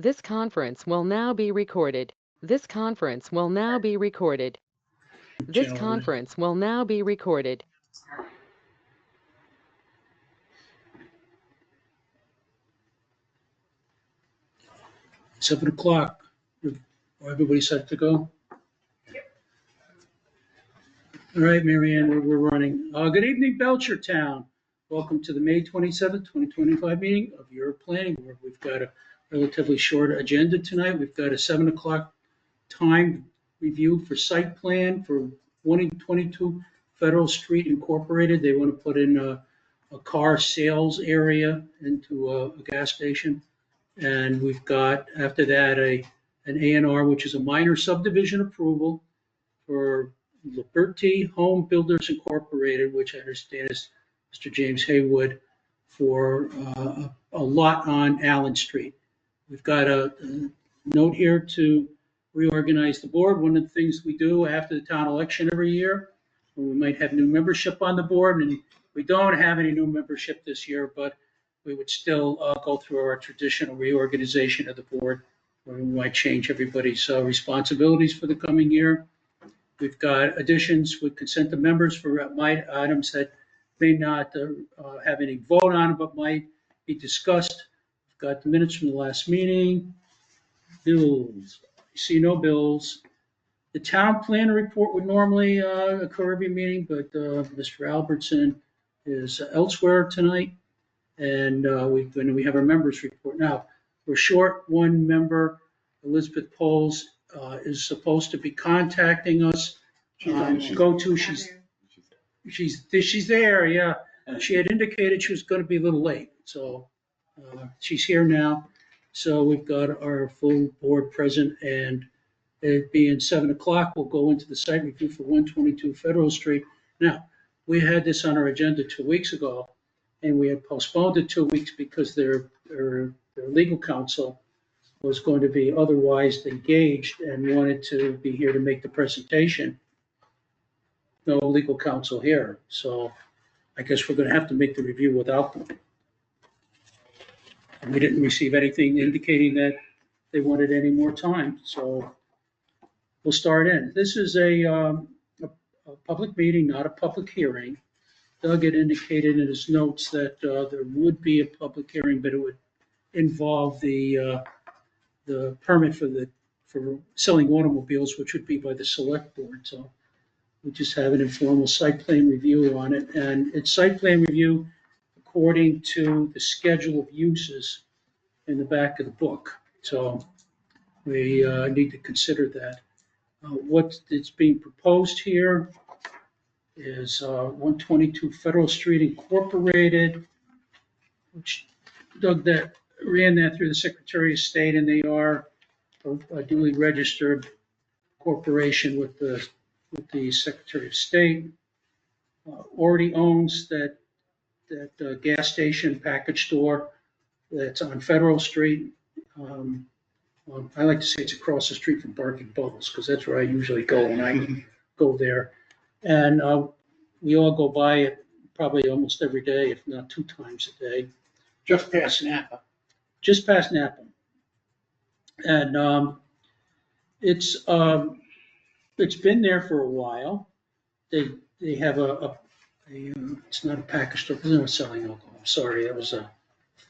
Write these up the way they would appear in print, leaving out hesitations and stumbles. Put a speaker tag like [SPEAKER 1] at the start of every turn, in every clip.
[SPEAKER 1] This conference will now be recorded. This conference will now be recorded. This conference will now be recorded.
[SPEAKER 2] 7 o'clock. Everybody set to go? All right, Mary Ann, we're running. Good evening, Belchertown. Welcome to the May 27th, 2025 meeting of your planning board. We've got a relatively short agenda tonight. We've got a 7 o'clock time review for site plan for 122 Federal Street Incorporated. They want to put in a car sales area into a gas station. And we've got, after that, an A&R, which is a minor subdivision approval for Liberty Home Builders Incorporated, which I understand is Mr. James Haywood, for a lot on Allen Street. We've got a note here to reorganize the board. One of the things we do after the town election every year, we might have new membership on the board, and we don't have any new membership this year, but we would still go through our traditional reorganization of the board, where we might change everybody's responsibilities for the coming year. We've got additions with consent of members for items that may not have any vote on, but might be discussed. We've got the minutes from the last meeting. Bills. I see no bills. The town planner report would normally occur every meeting, but Mr. Albertson is elsewhere tonight. And we have our members report. Now, we're short one member. Elizabeth Poles is supposed to be contacting us. She's there, yeah. She had indicated she was going to be a little late, so she's here now. So we've got our full board present, and it being 7 o'clock, we'll go into the site review for 122 Federal Street. Now, we had this on our agenda 2 weeks ago, and we had postponed it 2 weeks because their legal counsel was going to be otherwise engaged and wanted to be here to make the presentation. No legal counsel here, so I guess we're going to have to make the review without them. And we didn't receive anything indicating that they wanted any more time, so we'll start in. This is a public meeting, not a public hearing. Doug had indicated in his notes that there would be a public hearing, but it would involve the permit for selling automobiles, which would be by the select board. So we just have an informal site plan review on it, and it's site plan review according to the schedule of uses in the back of the book. So we need to consider that. What is being proposed here is 122 Federal Street Incorporated, which Doug ran that through the Secretary of State, and they are a duly registered corporation with the Secretary of State. Already owns that gas station package store that's on Federal Street. I like to say it's across the street from Barking Bubbles, because that's where I usually go when I go there. And we all go by it probably almost every day, if not 2 times a day.
[SPEAKER 3] Just past Napa.
[SPEAKER 2] Just past Napa. And it's been there for a while. They have it's not a package store, they're not selling alcohol. I'm sorry, that was a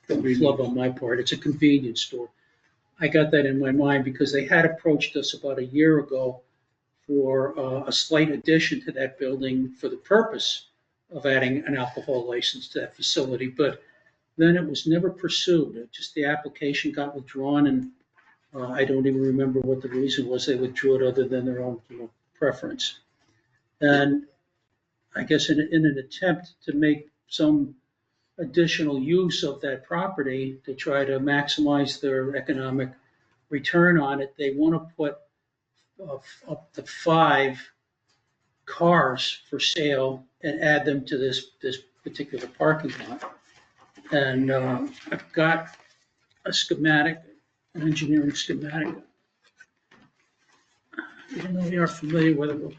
[SPEAKER 2] flub on my part. It's a convenience store. I got that in my mind because they had approached us about a year ago for a slight addition to that building for the purpose of adding an alcohol license to that facility, but then it was never pursued. Just the application got withdrawn, and I don't even remember what the reason was they withdrew it, other than their own preference. And I guess in an attempt to make some additional use of that property to try to maximize their economic return on it, they want to put up to 5 cars for sale and add them to this particular parking lot. And I've got a schematic, an engineering schematic. Even though you are familiar with it, we'll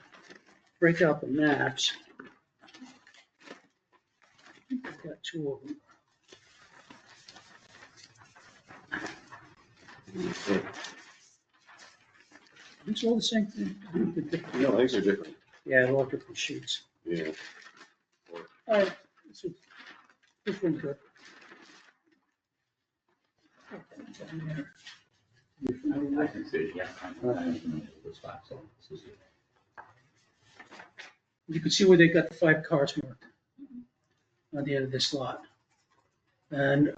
[SPEAKER 2] break out the maps. I think I've got 2 of them. It's all the same thing.
[SPEAKER 4] No, things are different.
[SPEAKER 2] Yeah, they're all different sheets.
[SPEAKER 4] Yeah.
[SPEAKER 2] All right, this one's good.
[SPEAKER 5] I can see, yeah.
[SPEAKER 2] You can see where they got the 5 cars marked on the end of this lot. And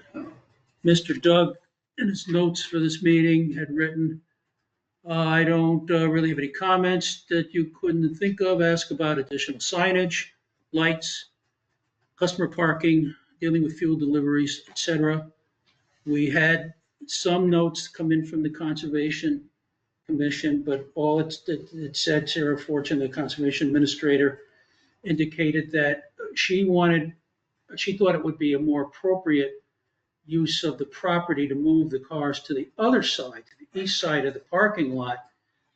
[SPEAKER 2] Mr. Doug, in his notes for this meeting, had written, I don't really have any comments that you couldn't think of. Ask about additional signage, lights, customer parking, dealing with fuel deliveries, etc. We had some notes come in from the Conservation Commission, but all it said, Sarah Fortune, the Conservation Administrator, indicated that she thought it would be a more appropriate use of the property to move the cars to the other side, to the east side of the parking lot,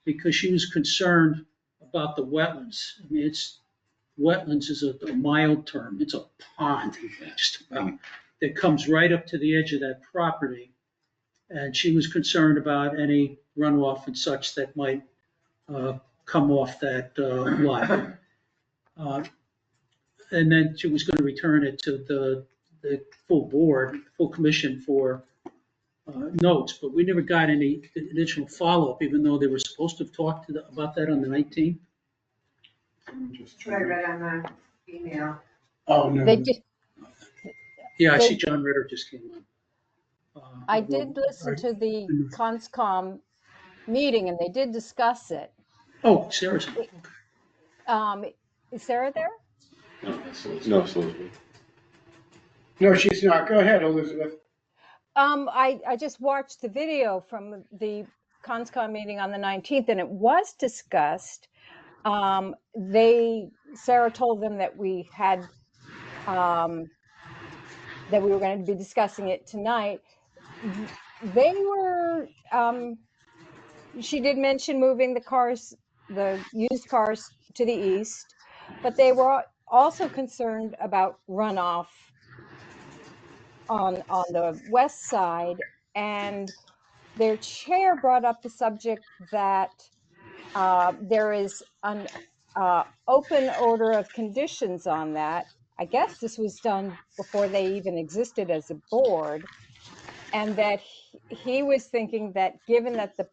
[SPEAKER 2] because she was concerned about the wetlands. I mean, wetlands is a mild term. It's a pond, just about, that comes right up to the edge of that property. And she was concerned about any runoff and such that might come off that lot. And then she was going to return it to the full board, full commission for notes, but we never got any additional follow-up, even though they were supposed to have talked about that on the 19th.
[SPEAKER 6] That's what I read on the email.
[SPEAKER 2] Oh, no.
[SPEAKER 7] They did,
[SPEAKER 2] Yeah, I
[SPEAKER 7] they-
[SPEAKER 2] see John Ritter just came on.
[SPEAKER 7] I did listen to the Conscom meeting and they did discuss it.
[SPEAKER 2] Oh, Sarah's.
[SPEAKER 7] Is Sarah there?
[SPEAKER 4] No, absolutely.
[SPEAKER 3] No, she's not. Go ahead, Elizabeth.
[SPEAKER 7] I just watched the video from the Conscom meeting on the 19th and it was discussed. Sarah told them that we had, that we were going to be discussing it tonight. They were, she did mention moving the cars, the used cars to the east, but they were also concerned about runoff on the west side. And their chair brought up the subject that there is an open order of conditions on that. I guess this was done before they even existed as a board. And that he was thinking that given that the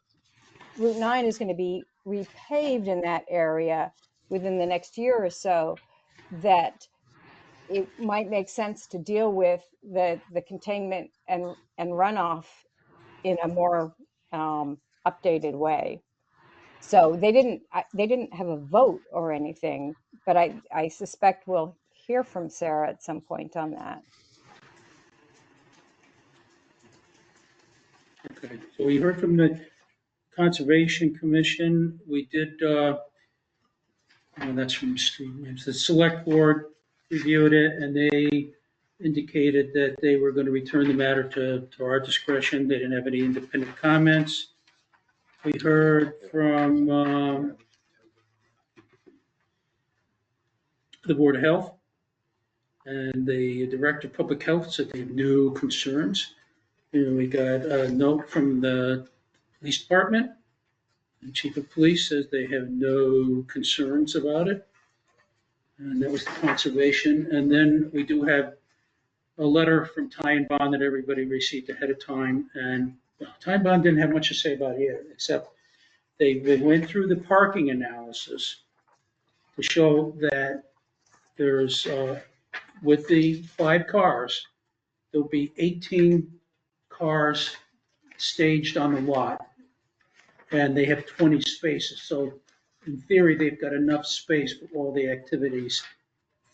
[SPEAKER 7] Route 9 is going to be repaved in that area within the next year or so, that it might make sense to deal with the containment and runoff in a more updated way. So they didn't have a vote or anything, but I suspect we'll hear from Sarah at some point on that.
[SPEAKER 2] Okay, so we heard from the Conservation Commission. We did, that's from the Select Board reviewed it, and they indicated that they were going to return the matter to our discretion. They didn't have any independent comments. We heard from the Board of Health, and the Director of Public Health said they have no concerns. And we got a note from the Police Department. The Chief of Police says they have no concerns about it. And that was the Conservation. And then we do have a letter from Ty and Bond that everybody received ahead of time. And Ty and Bond didn't have much to say about it, except they went through the parking analysis to show that there's, with the 5 cars, there'll be 18 cars staged on the lot, and they have 20 spaces. So in theory, they've got enough space for all the activities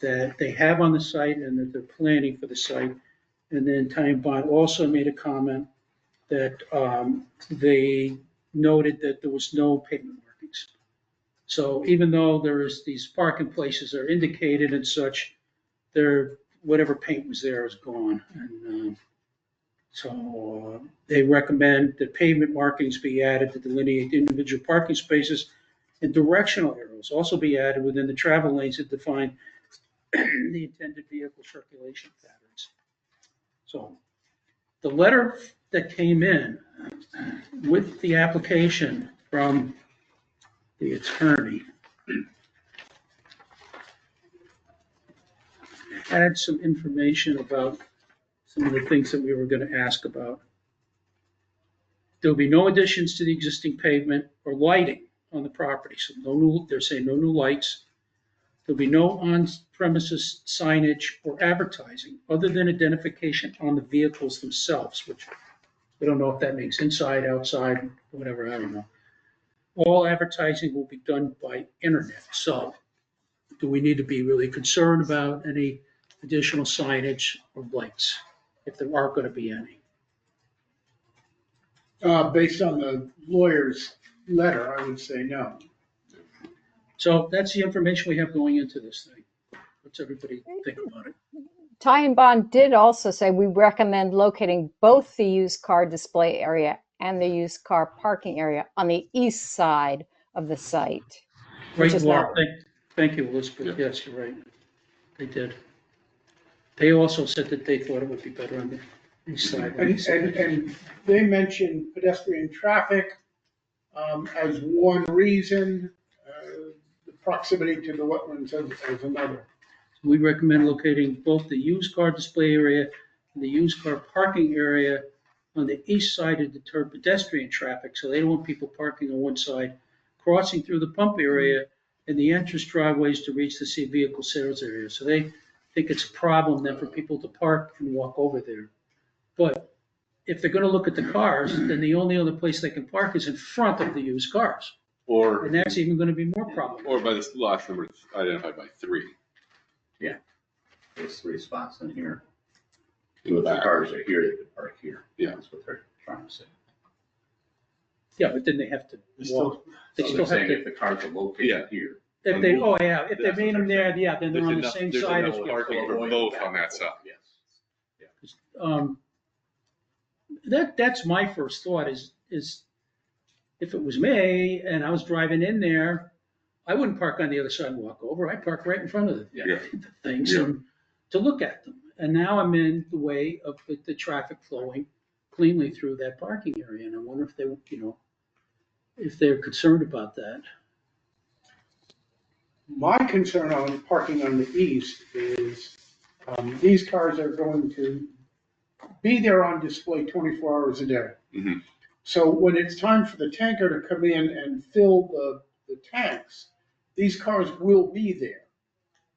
[SPEAKER 2] that they have on the site and that they're planning for the site. And then Ty and Bond also made a comment that they noted that there was no pavement markings. So even though there is these parking places are indicated and such, whatever paint was there is gone. And so they recommend that pavement markings be added to delineate individual parking spaces, and directional arrows also be added within the travel lanes that define the intended vehicle circulation patterns. So the letter that came in with the application from the attorney, had some information about some of the things that we were going to ask about. There'll be no additions to the existing pavement or lighting on the property. So they're saying no new lights. There'll be no on-premises signage or advertising other than identification on the vehicles themselves, which we don't know if that means inside, outside, whatever, I don't know. All advertising will be done by internet. So do we need to be really concerned about any additional signage or lights, if there are going to be any?
[SPEAKER 3] Based on the lawyer's letter, I would say no.
[SPEAKER 2] So that's the information we have going into this thing. What's everybody think about it?
[SPEAKER 7] Ty and Bond did also say we recommend locating both the used car display area and the used car parking area on the east side of the site.
[SPEAKER 2] Right,
[SPEAKER 7] is
[SPEAKER 2] Laura,
[SPEAKER 7] not-
[SPEAKER 2] thank you, Elizabeth.
[SPEAKER 4] Yeah.
[SPEAKER 2] Yes, you're right. They did. They also said that they thought it would be better on the east side.
[SPEAKER 3] And they mentioned pedestrian traffic as one reason, the proximity to the wetlands as another.
[SPEAKER 2] We recommend locating both the used car display area and the used car parking area on the east side to deter pedestrian traffic. So they don't want people parking on one side, crossing through the pump area and the entrance driveways to reach the vehicle sales area. So they think it's a problem then for people to park and walk over there. But if they're going to look at the cars, then the only other place they can park is in front of the used cars.
[SPEAKER 4] Or,
[SPEAKER 2] And that's even going to be more problematic.
[SPEAKER 4] or by this last number identified by 3.
[SPEAKER 5] There's 3 spots in here.
[SPEAKER 4] In the
[SPEAKER 5] If the
[SPEAKER 4] back.
[SPEAKER 5] cars are here, they could park here.
[SPEAKER 4] Yeah.
[SPEAKER 5] That's what they're trying to say.
[SPEAKER 2] Yeah, but then they have to walk. They
[SPEAKER 5] So
[SPEAKER 2] still
[SPEAKER 5] they're
[SPEAKER 2] have
[SPEAKER 5] saying
[SPEAKER 2] to,
[SPEAKER 5] if the cars are
[SPEAKER 4] Yeah.
[SPEAKER 5] located here.
[SPEAKER 2] if they, oh yeah, if they made them there, yeah, then they're
[SPEAKER 4] There's
[SPEAKER 2] on the
[SPEAKER 4] enough-
[SPEAKER 2] same
[SPEAKER 4] there's
[SPEAKER 2] side
[SPEAKER 4] enough
[SPEAKER 2] as.
[SPEAKER 4] parking for both on that side.
[SPEAKER 5] Yes.
[SPEAKER 2] That's my first thought is if it was me and I was driving in there, I wouldn't park on the other side and walk over. I'd park right in front of the
[SPEAKER 4] Yeah.
[SPEAKER 2] the things
[SPEAKER 4] Yeah.
[SPEAKER 2] and to look at them. And now I'm in the way of the traffic flowing cleanly through that parking area. And I wonder if they, if they're concerned about that.
[SPEAKER 3] My concern on parking on the east is these cars are going to be there on display 24 hours a day.
[SPEAKER 4] Mhm.
[SPEAKER 3] So when it's time for the tanker to come in and fill the tanks, these cars will be there.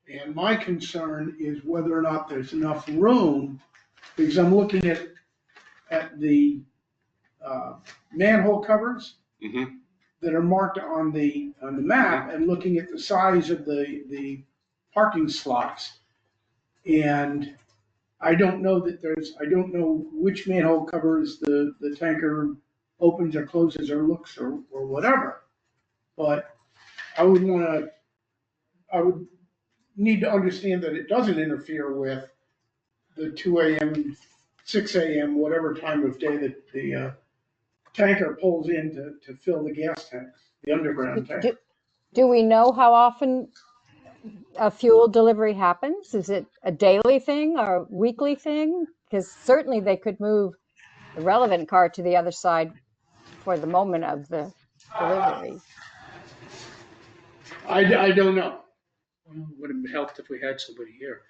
[SPEAKER 3] And my concern is whether or not there's enough room, because I'm looking at the manhole covers
[SPEAKER 4] Mhm.
[SPEAKER 3] that are marked on the map and looking at the size of the parking slots. And I don't know I don't know which manhole covers the tanker opens or closes or looks or whatever. But I would need to understand that it doesn't interfere with the 2 a.m., 6 a.m., whatever time of day that the tanker pulls in to fill the gas tanks, the underground tank.
[SPEAKER 7] Do we know how often a fuel delivery happens? Is it a daily thing or a weekly thing? Because certainly they could move the relevant car to the other side for the moment of the delivery.
[SPEAKER 3] I don't know.
[SPEAKER 2] Well, would have helped if we had somebody here.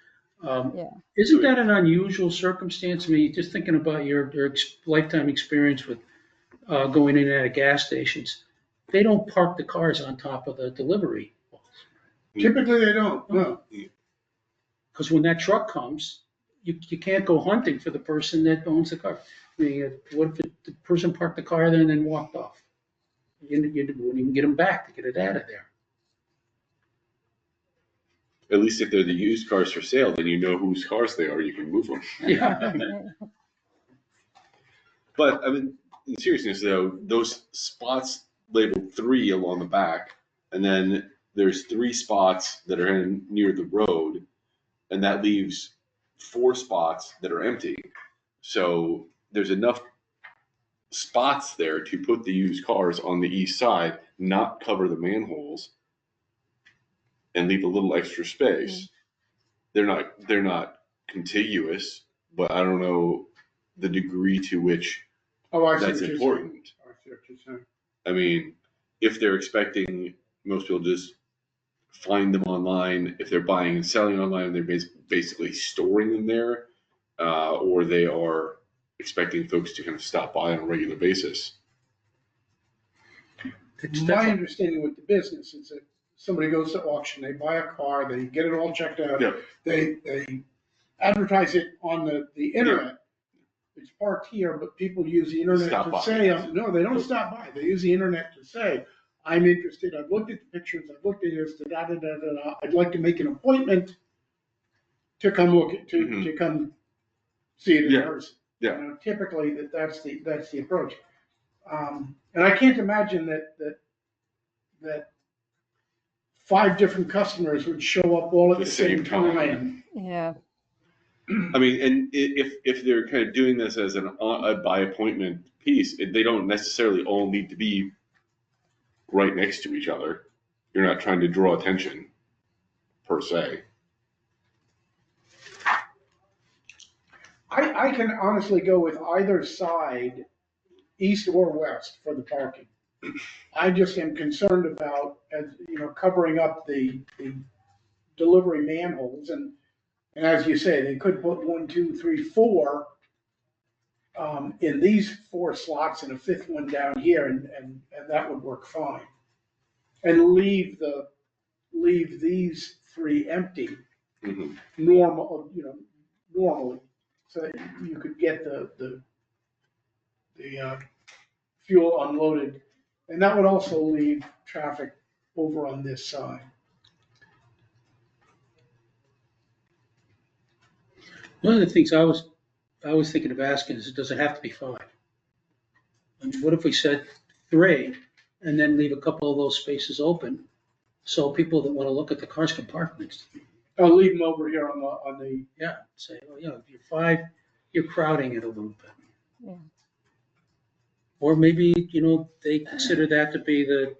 [SPEAKER 7] Yeah.
[SPEAKER 2] Isn't that an unusual circumstance? I mean, just thinking about your lifetime experience with going in and out of gas stations, they don't park the cars on top of the delivery.
[SPEAKER 3] Typically, they don't, no.
[SPEAKER 2] Because when that truck comes, you can't go hunting for the person that owns the car. I mean, what if the person parked the car there and then walked off? You wouldn't even get them back to get it out of there.
[SPEAKER 4] At least if they're the used cars for sale, then you know whose cars they are. You can move them.
[SPEAKER 2] Yeah.
[SPEAKER 4] But I mean, in seriousness though, those spots labeled 3 along the back, and then there's 3 spots that are near the road, and that leaves 4 spots that are empty. So there's enough spots there to put the used cars on the east side, not cover the manholes, and leave a little extra space. They're not contiguous, but I don't know the degree to which
[SPEAKER 3] Oh, I see
[SPEAKER 4] that's
[SPEAKER 3] what you're
[SPEAKER 4] important.
[SPEAKER 3] saying. I see what you're saying.
[SPEAKER 4] I mean, if they're expecting most people just find them online, if they're buying and selling online, they're basically storing them there, or they are expecting folks to kind of stop by on a regular basis.
[SPEAKER 3] My understanding with the business is that somebody goes to auction, they buy a car, they get it all checked out.
[SPEAKER 4] Yeah.
[SPEAKER 3] They advertise it on the internet. It's parked here, but people use the internet
[SPEAKER 4] Stop
[SPEAKER 3] to
[SPEAKER 4] by.
[SPEAKER 3] say, no, they don't stop by. They use the internet to say, I'm interested. I've looked at the pictures. I've looked at this. Da, da, da, da, da. I'd like to make an appointment to come look at, to come see it in
[SPEAKER 4] Yeah.
[SPEAKER 3] person.
[SPEAKER 4] Yeah.
[SPEAKER 3] You know, typically, that's the approach. And I can't imagine that 5 different customers would show up all at the same time.
[SPEAKER 7] Yeah.
[SPEAKER 4] I mean, and if they're kind of doing this as a by appointment piece, they don't necessarily all need to be right next to each other. You're not trying to draw attention per se.
[SPEAKER 3] I can honestly go with either side, east or west, for the parking. I just am concerned about, as you know, covering up the delivery manholes, and as you say, they could put 1, 2, 3, 4 in these 4 slots and a 5th one down here, and that would work fine. And leave these 3 empty,
[SPEAKER 4] Mm-hmm.
[SPEAKER 3] normally, so that you could get the fuel unloaded, and that would also leave traffic over on this side.
[SPEAKER 2] One of the things I was thinking of asking is, does it have to be 5? I mean, what if we said 3 and then leave a couple of those spaces open so people that want to look at the cars can park next to them?
[SPEAKER 3] I'll leave them over here on the.
[SPEAKER 2] Yeah, say, oh, yeah, if you're 5, you're crowding it a little bit.
[SPEAKER 7] Yeah.
[SPEAKER 2] Or maybe, they consider that to be the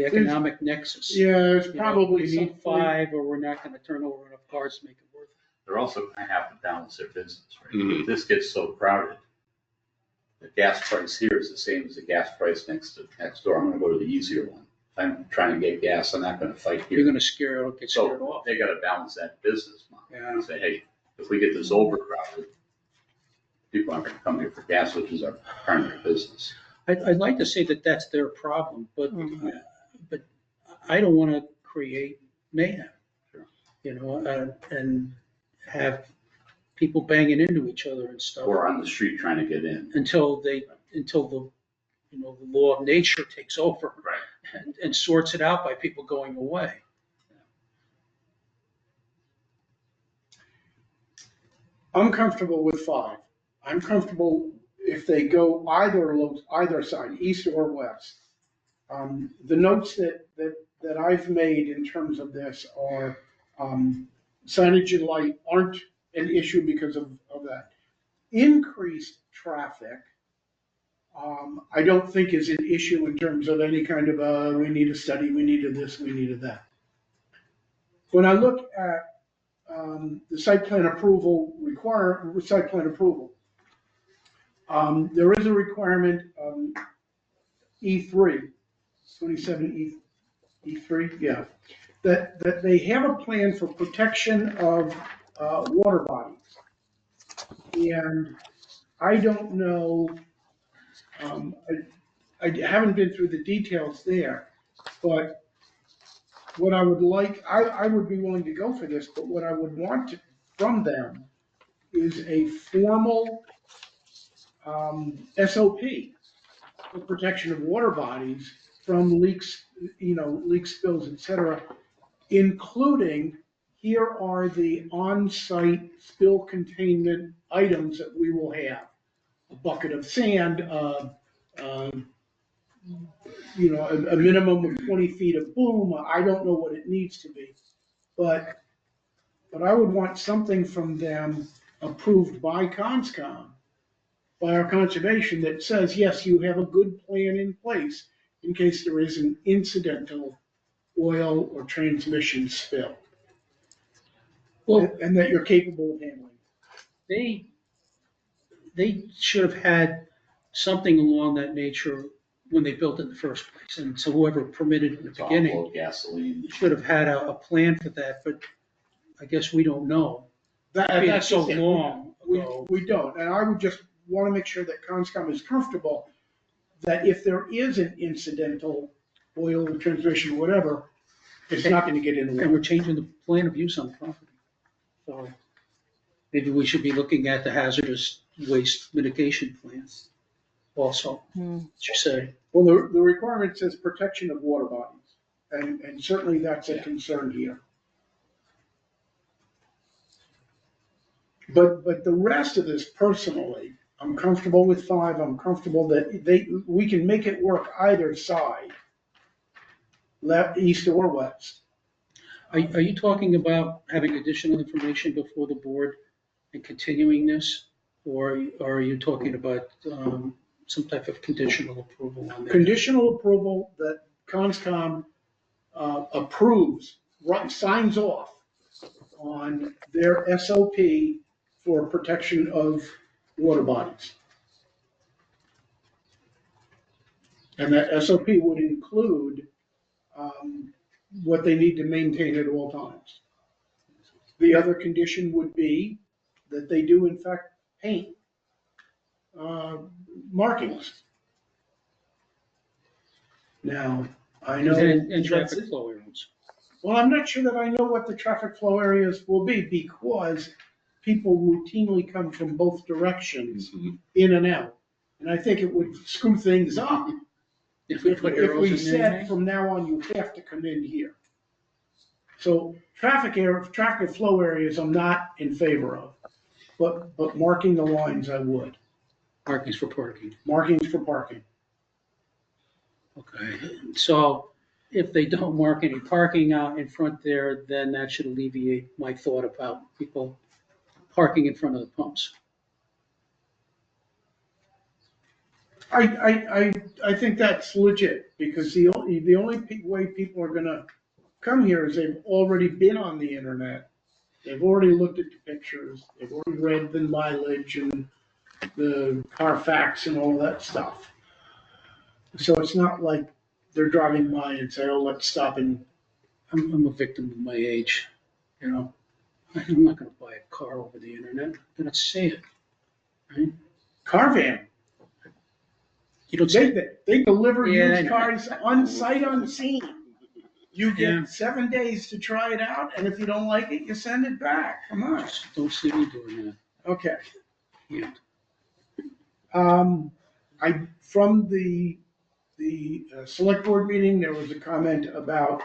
[SPEAKER 2] economic nexus.
[SPEAKER 3] Yeah, it's
[SPEAKER 2] You know,
[SPEAKER 3] probably
[SPEAKER 2] we need
[SPEAKER 3] something.
[SPEAKER 2] 5, or we're not going to turn over enough cars to make it worth it.
[SPEAKER 5] They're also gonna have to balance their business, right?
[SPEAKER 4] Mhm.
[SPEAKER 5] If this gets so crowded, the gas price here is the same as the gas price next door. I'm gonna go to the easier one. If I'm trying to get gas, I'm not gonna fight
[SPEAKER 2] You're
[SPEAKER 5] here.
[SPEAKER 2] going to get scared
[SPEAKER 5] So
[SPEAKER 2] off.
[SPEAKER 5] they gotta balance that business model.
[SPEAKER 2] Yeah.
[SPEAKER 5] And say, hey, if we get this overcrowded, people aren't gonna come here for gas, which is our primary business.
[SPEAKER 2] I'd like to say that that's their problem, but I don't want to create mayhem.
[SPEAKER 5] Sure.
[SPEAKER 2] And have people banging into each other and stuff
[SPEAKER 5] Or on the street trying to get in.
[SPEAKER 2] until the law of nature takes over
[SPEAKER 5] Right.
[SPEAKER 2] and sorts it out by people going away.
[SPEAKER 3] I'm comfortable with 5. I'm comfortable if they go either side, east or west. The notes that I've made in terms of this are signage and light aren't an issue because of that. Increased traffic, I don't think is an issue in terms of any kind of we need a study, we needed this, we needed that. When I look at the site plan approval, there is a requirement, E3, 27 E3, yeah, that they have a plan for protection of water bodies. And I don't know, I haven't been through the details there, but what I would like, I would be willing to go for this, but what I would want from them is a formal SOP for protection of water bodies from leaks, leak spills, et cetera, including here are the on-site spill containment items that we will have. A bucket of sand, a minimum of 20 feet of boom. I don't know what it needs to be, but I would want something from them approved by CONSCOM, by our conservation, that says, yes, you have a good plan in place in case there is an incidental oil or transmission spill.
[SPEAKER 2] Well,
[SPEAKER 3] And that you're capable of handling.
[SPEAKER 2] they should have had something along that nature when they built it in the first place. And so whoever permitted in the
[SPEAKER 5] It's all
[SPEAKER 2] beginning
[SPEAKER 5] low gasoline.
[SPEAKER 2] should have had a plan for that, but I guess we don't know.
[SPEAKER 3] That,
[SPEAKER 2] Being
[SPEAKER 3] that's
[SPEAKER 2] so
[SPEAKER 3] just it.
[SPEAKER 2] long
[SPEAKER 3] We,
[SPEAKER 2] ago.
[SPEAKER 3] we don't, and I would just want to make sure that Conscom is comfortable that if there is an incidental oil transmission, whatever, it's not going to get in the
[SPEAKER 2] And
[SPEAKER 3] way.
[SPEAKER 2] we're changing the plan of use on the property. So maybe we should be looking at the hazardous waste mitigation plans also, as you say.
[SPEAKER 3] Well, the requirement says protection of water bodies, and certainly that's a concern here. But the rest of this, personally, I'm comfortable with 5. I'm comfortable that we can make it work either side, left, east or west.
[SPEAKER 2] Are you talking about having additional information before the board and continuing this? Or are you talking about some type of conditional approval on that?
[SPEAKER 3] Conditional approval that Conscom approves, signs off on their SOP for protection of water bodies. And that SOP would include what they need to maintain at all times. The other condition would be that they do in fact paint markings. Now, I know.
[SPEAKER 2] And traffic flow areas.
[SPEAKER 3] Well, I'm not sure that I know what the traffic flow areas will be because people routinely come from both directions in and out. And I think it would screw things up
[SPEAKER 2] If we put
[SPEAKER 3] if
[SPEAKER 2] arrows
[SPEAKER 3] we
[SPEAKER 2] in
[SPEAKER 3] said
[SPEAKER 2] there.
[SPEAKER 3] from now on you have to come in here. So traffic flow areas I'm not in favor of, but marking the lines I would.
[SPEAKER 2] Parking's for parking.
[SPEAKER 3] Markings for parking.
[SPEAKER 2] Okay, so if they don't mark any parking out in front there, then that should alleviate my thought about people parking in front of the pumps.
[SPEAKER 3] I think that's legit because the only way people are gonna come here is they've already been on the internet. They've already looked at the pictures. They've already read the mileage and the Carfax and all that stuff. So it's not like they're driving by and say, "Oh, let's stop and."
[SPEAKER 2] I'm a victim of my age, you know. I'm not gonna buy a car over the internet. I'm gonna see it, right?
[SPEAKER 3] Carvan.
[SPEAKER 2] You don't see.
[SPEAKER 3] They deliver
[SPEAKER 2] Yeah, I
[SPEAKER 3] used
[SPEAKER 2] know.
[SPEAKER 3] cars on sight unseen. You
[SPEAKER 2] Yeah.
[SPEAKER 3] get 7 days to try it out, and if you don't like it, you send it back. Come on.
[SPEAKER 2] Just don't see me doing that.
[SPEAKER 3] Okay.
[SPEAKER 2] Yeah.
[SPEAKER 3] From the select board meeting, there was a comment about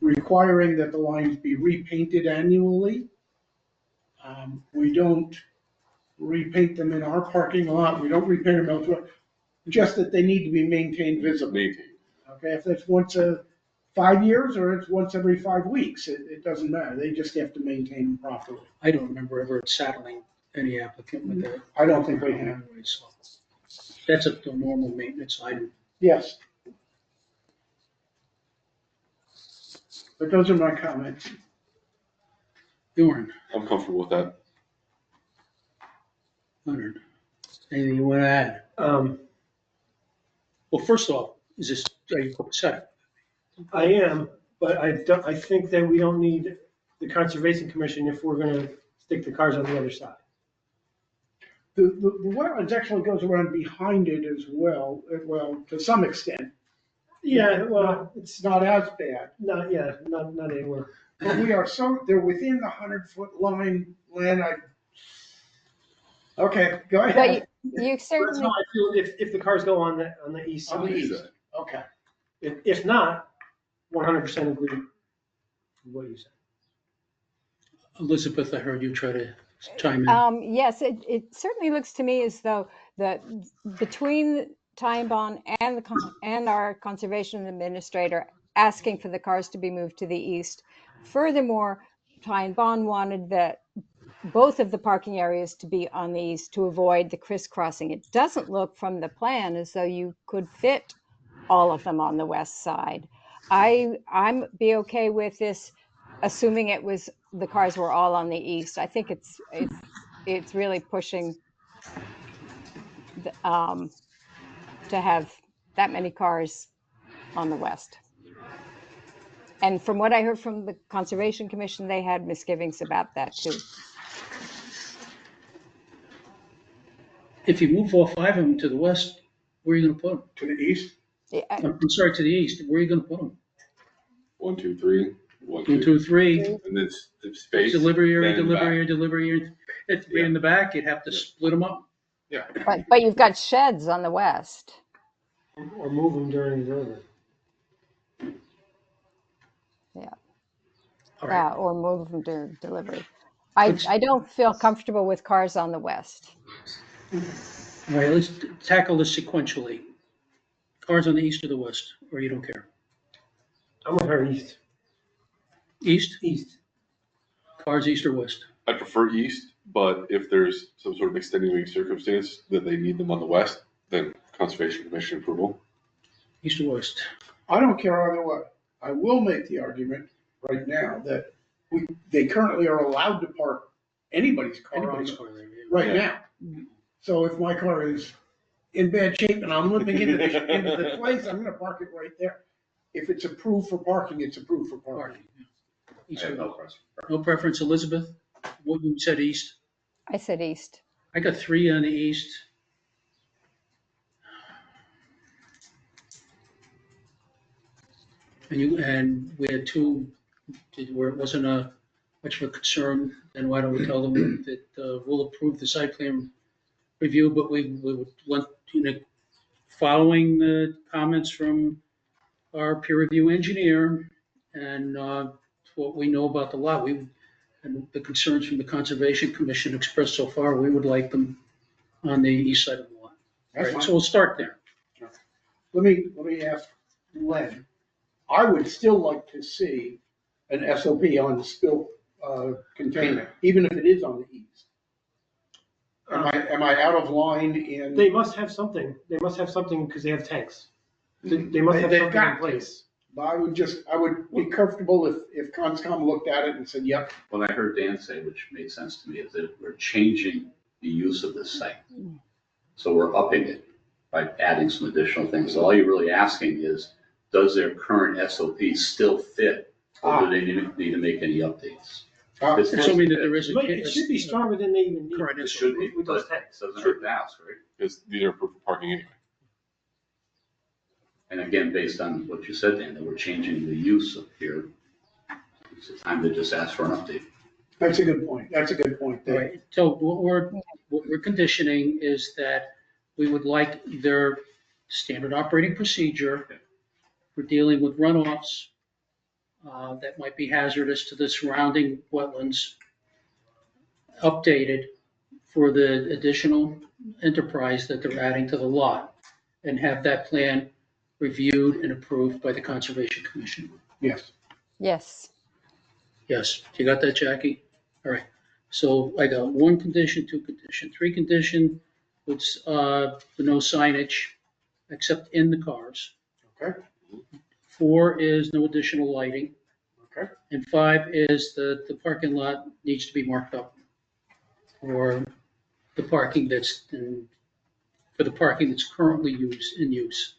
[SPEAKER 3] requiring that the lines be repainted annually. We don't repaint them in our parking lot. We don't repaint them elsewhere. Just that they need to be maintained visibly.
[SPEAKER 4] Maintain.
[SPEAKER 3] Okay, if that's once a 5 years or it's once every 5 weeks, it doesn't matter. They just have to maintain them properly.
[SPEAKER 2] I don't remember ever saddling any applicant with that.
[SPEAKER 3] I don't think we have.
[SPEAKER 2] Anyway, so that's a normal maintenance item.
[SPEAKER 3] Yes. But those are my comments.
[SPEAKER 2] Bjorn,
[SPEAKER 4] I'm comfortable with that.
[SPEAKER 2] Leonard, anything you want to add? Well, first off, are you copacetic?
[SPEAKER 8] I am, but I think that we don't need the Conservation Commission if we're gonna stick the cars on the other side.
[SPEAKER 3] The wetlands actually goes around behind it as well, to some extent.
[SPEAKER 8] Yeah, well,
[SPEAKER 3] It's not as bad.
[SPEAKER 8] not anymore.
[SPEAKER 3] But they're within the 100-foot line, Len, okay, go
[SPEAKER 7] But
[SPEAKER 3] ahead.
[SPEAKER 7] you
[SPEAKER 8] That's
[SPEAKER 7] certainly,
[SPEAKER 8] how I feel if the cars go on the east
[SPEAKER 3] On the
[SPEAKER 8] side.
[SPEAKER 3] east. Okay.
[SPEAKER 8] If not, 100% agree with what you said.
[SPEAKER 2] Elizabeth, I heard you try to chime in.
[SPEAKER 7] yes, it certainly looks to me as though that between Time Bond and our conservation administrator asking for the cars to be moved to the east. Furthermore, Time Bond wanted that both of the parking areas to be on the east to avoid the crisscrossing. It doesn't look from the plan as though you could fit all of them on the west side. I'm be okay with this, assuming the cars were all on the east. I think it's really pushing to have that many cars on the west. And from what I heard from the Conservation Commission, they had misgivings about that too.
[SPEAKER 2] If you move all 5 of them to the west, where are you gonna put them?
[SPEAKER 3] To the east?
[SPEAKER 7] Yeah,
[SPEAKER 2] I'm sorry, to the east, where are you gonna put them?
[SPEAKER 4] 1, 2, 3. 1,
[SPEAKER 2] 1, 2, 3.
[SPEAKER 4] And then the space.
[SPEAKER 2] Delivery area,
[SPEAKER 4] then in the
[SPEAKER 2] delivery
[SPEAKER 4] back.
[SPEAKER 2] area, delivery area. If you're in the back, you'd have to split them up.
[SPEAKER 4] Yeah.
[SPEAKER 7] but you've got sheds on the west.
[SPEAKER 8] Or move them during delivery.
[SPEAKER 2] All right.
[SPEAKER 7] Or move them during delivery. I don't feel comfortable with cars on the west.
[SPEAKER 2] All right, let's tackle this sequentially. Cars on the east or the west, or you don't care?
[SPEAKER 8] I'm with her east.
[SPEAKER 2] East?
[SPEAKER 8] East.
[SPEAKER 2] Cars east or west?
[SPEAKER 4] I prefer east, but if there's some sort of extenuating circumstance that they need them on the west, then Conservation Commission approval.
[SPEAKER 2] East or west?
[SPEAKER 3] I don't care either way. I will make the argument right now that they currently are allowed to park anybody's car
[SPEAKER 2] Anybody's
[SPEAKER 3] on
[SPEAKER 2] car there. Yeah.
[SPEAKER 3] right
[SPEAKER 4] Yeah.
[SPEAKER 3] now. So if my car is in bad shape and I'm limping into the place, I'm gonna park it right there. If it's approved for parking, it's approved for parking.
[SPEAKER 2] Parking.
[SPEAKER 5] I
[SPEAKER 2] East
[SPEAKER 5] have
[SPEAKER 2] or
[SPEAKER 5] no
[SPEAKER 2] west?
[SPEAKER 5] preference.
[SPEAKER 2] No preference, Elizabeth? What you said east?
[SPEAKER 7] I said east.
[SPEAKER 2] I got 3 on the east. And we had 2 where it wasn't much of a concern, then why don't we tell them that we'll approve the site plan review, but we would want, following the comments from our peer review engineer and what we know about the lot, and the concerns from the Conservation Commission expressed so far, we would like them on the east side of the lot.
[SPEAKER 3] That's
[SPEAKER 2] Right,
[SPEAKER 3] fine.
[SPEAKER 2] so we'll start there.
[SPEAKER 3] Let me ask Len. I would still like to see an SOP on the spill containment, even if it is on the east. Am I out of line in?
[SPEAKER 8] They must have something. They must have something because they have tanks. They must have
[SPEAKER 3] They've
[SPEAKER 8] something
[SPEAKER 3] got
[SPEAKER 8] in place.
[SPEAKER 3] But I would be comfortable if Conscom looked at it and said, yep.
[SPEAKER 5] What I heard Dan say, which made sense to me, is that we're changing the use of this site. So we're upping it by adding some additional things. So all you're really asking is, does their current SOP still fit? Or do they need to make any updates? This
[SPEAKER 2] Assuming that there is a.
[SPEAKER 8] It should be stronger than they even need.
[SPEAKER 2] Correct.
[SPEAKER 5] It should be,
[SPEAKER 8] With
[SPEAKER 5] but
[SPEAKER 8] those
[SPEAKER 5] it
[SPEAKER 8] tanks.
[SPEAKER 5] doesn't hurt to ask, right?
[SPEAKER 4] Because these are approved for parking anyway.
[SPEAKER 5] And again, based on what you said, Dan, that we're changing the use of here, it's time to just ask for an update.
[SPEAKER 3] That's a good point. That's a good point. Dave.
[SPEAKER 2] Right, so what we're conditioning is that we would like their standard operating procedure for dealing with runoffs that might be hazardous to the surrounding wetlands, updated for the additional enterprise that they're adding to the lot, and have that plan reviewed and approved by the Conservation Commission.
[SPEAKER 3] Yes.
[SPEAKER 7] Yes.
[SPEAKER 2] Yes, you got that, Jackie? All right, so I got 1 condition, 2 condition, 3 condition with the no signage except in the cars.
[SPEAKER 3] Okay.
[SPEAKER 2] 4 is no additional lighting.
[SPEAKER 3] Okay.
[SPEAKER 2] And 5 is the parking lot needs to be marked up for the parking that's currently in use.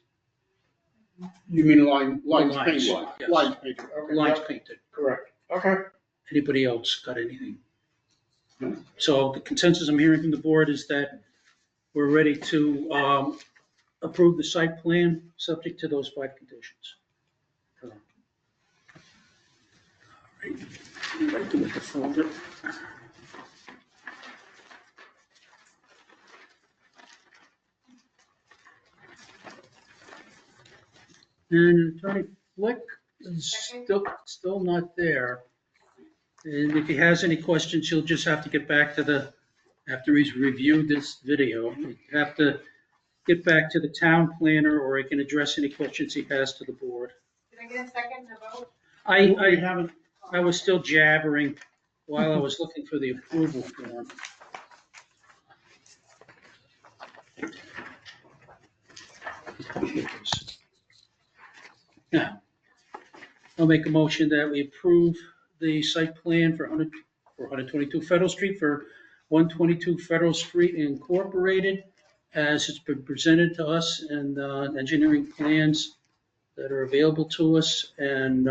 [SPEAKER 3] You mean lines
[SPEAKER 2] Lines,
[SPEAKER 3] painted?
[SPEAKER 2] yes.
[SPEAKER 3] Lines painted. Okay.
[SPEAKER 2] Lines
[SPEAKER 3] yep,
[SPEAKER 2] painted.
[SPEAKER 3] correct. Okay.
[SPEAKER 2] Anybody else got anything?
[SPEAKER 3] No.
[SPEAKER 2] So the consensus I'm hearing from the board is that we're ready to approve the site plan, subject to those 5 conditions. All right. Right with the folder. And Attorney Flick is still not there. And if he has any questions, he'll just have to get back to after he's reviewed this video, he'll have to get back to the town planner, or he can address any questions he has to the board.
[SPEAKER 6] Did I get a second to vote?
[SPEAKER 2] I was still jabbering while I was looking for the approval form. Now, I'll make a motion that we approve the site plan for 122 Federal Street for 122 Federal Street Incorporated as it's been presented to us and engineering plans that are available to us. And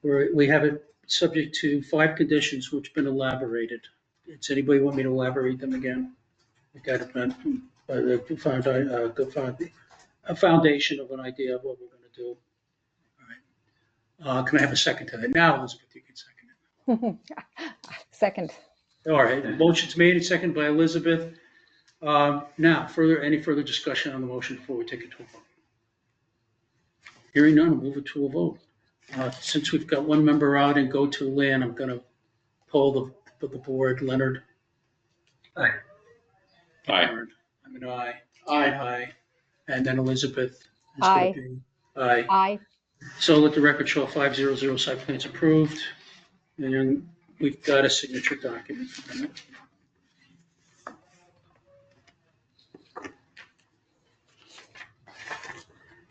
[SPEAKER 2] we have it subject to 5 conditions which have been elaborated. Does anybody want me to elaborate them again? We got a foundation of an idea of what we're going to do. All right. Can I have a second to that? Now, Elizabeth, you can second it.
[SPEAKER 7] Second.
[SPEAKER 2] All right, motion's made and seconded by Elizabeth. Now, any further discussion on the motion before we take it to a vote? Hearing none, we'll move it to a vote. Since we've got one member out and go to Lynn, I'm going to poll the board. Leonard?
[SPEAKER 8] Aye.
[SPEAKER 4] Aye.
[SPEAKER 2] I'm an aye.
[SPEAKER 3] Aye.
[SPEAKER 2] And then Elizabeth? is
[SPEAKER 7] Aye.
[SPEAKER 2] gonna be Aye.
[SPEAKER 7] Aye.
[SPEAKER 2] So let the record show 500 site plans approved. And we've got a signature document for that.